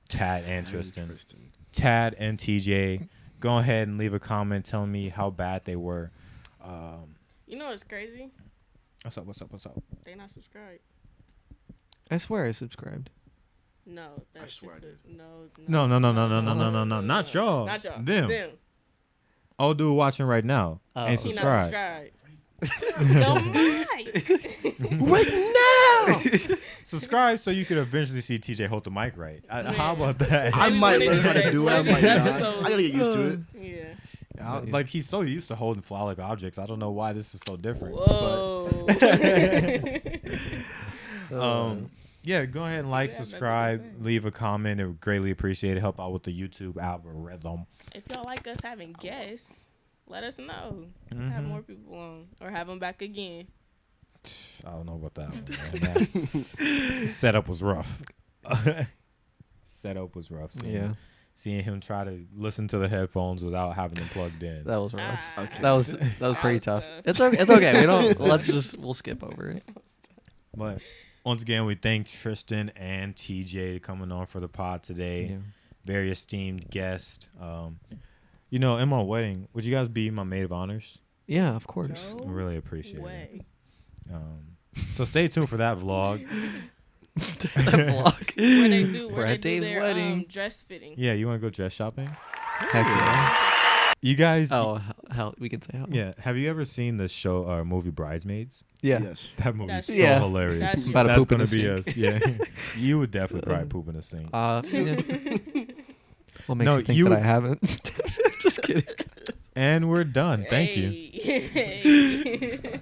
Tad and TJ, go ahead and leave a comment telling me how bad they were. You know what's crazy? What's up? They not subscribed. I swear I subscribed. No. I swear I did. No, not y'all. Not y'all. Them. All dude watching right now. Oh. And He not subscribe. subscribed. Don't mind. Right now. Subscribe so you could eventually see TJ hold the mic right. How about that? I might learn how to do it. I might not. Episodes. I gotta get used to it. Yeah. Like he's so used to holding phallic objects. I don't know why this is so different. Whoa. Yeah, go ahead and like, Yeah, that's subscribe, what I'm saying. leave a comment. It would greatly appreciate it. Help out with the YouTube algorithm. If y'all like us having guests, let us know. Mm-hmm. Have more people on or have them back again. I don't know about that one, man. That setup was rough. Setup was rough. Seeing him try to listen to the headphones without having them plugged in. That was rough. Okay. That was pretty was tough. tough. It's okay. We don't. We'll skip over it. But once again, we thank Tristan and TJ coming on for the pod today. Yeah. Very esteemed guest. You know, in my wedding, would you guys be my maid of honors? Yeah, of course. I really appreciate Way. it. So stay tuned for that vlog. That vlog. Where they do, We're where they at do Dave's their wedding. dress fitting. Yeah, you want to go dress shopping? Heck yeah. You guys, Oh, hell, we can say hell. yeah. Have you ever seen the show or movie Bridesmaids? Yeah. Yes. That movie's so Yeah. hilarious. That's About to That's poop in gonna a be sink. us. Yeah, you would definitely probably poop in a sink. Yeah. What makes No, you think you- that I haven't? Just kidding. And we're done. Thank you. Hey.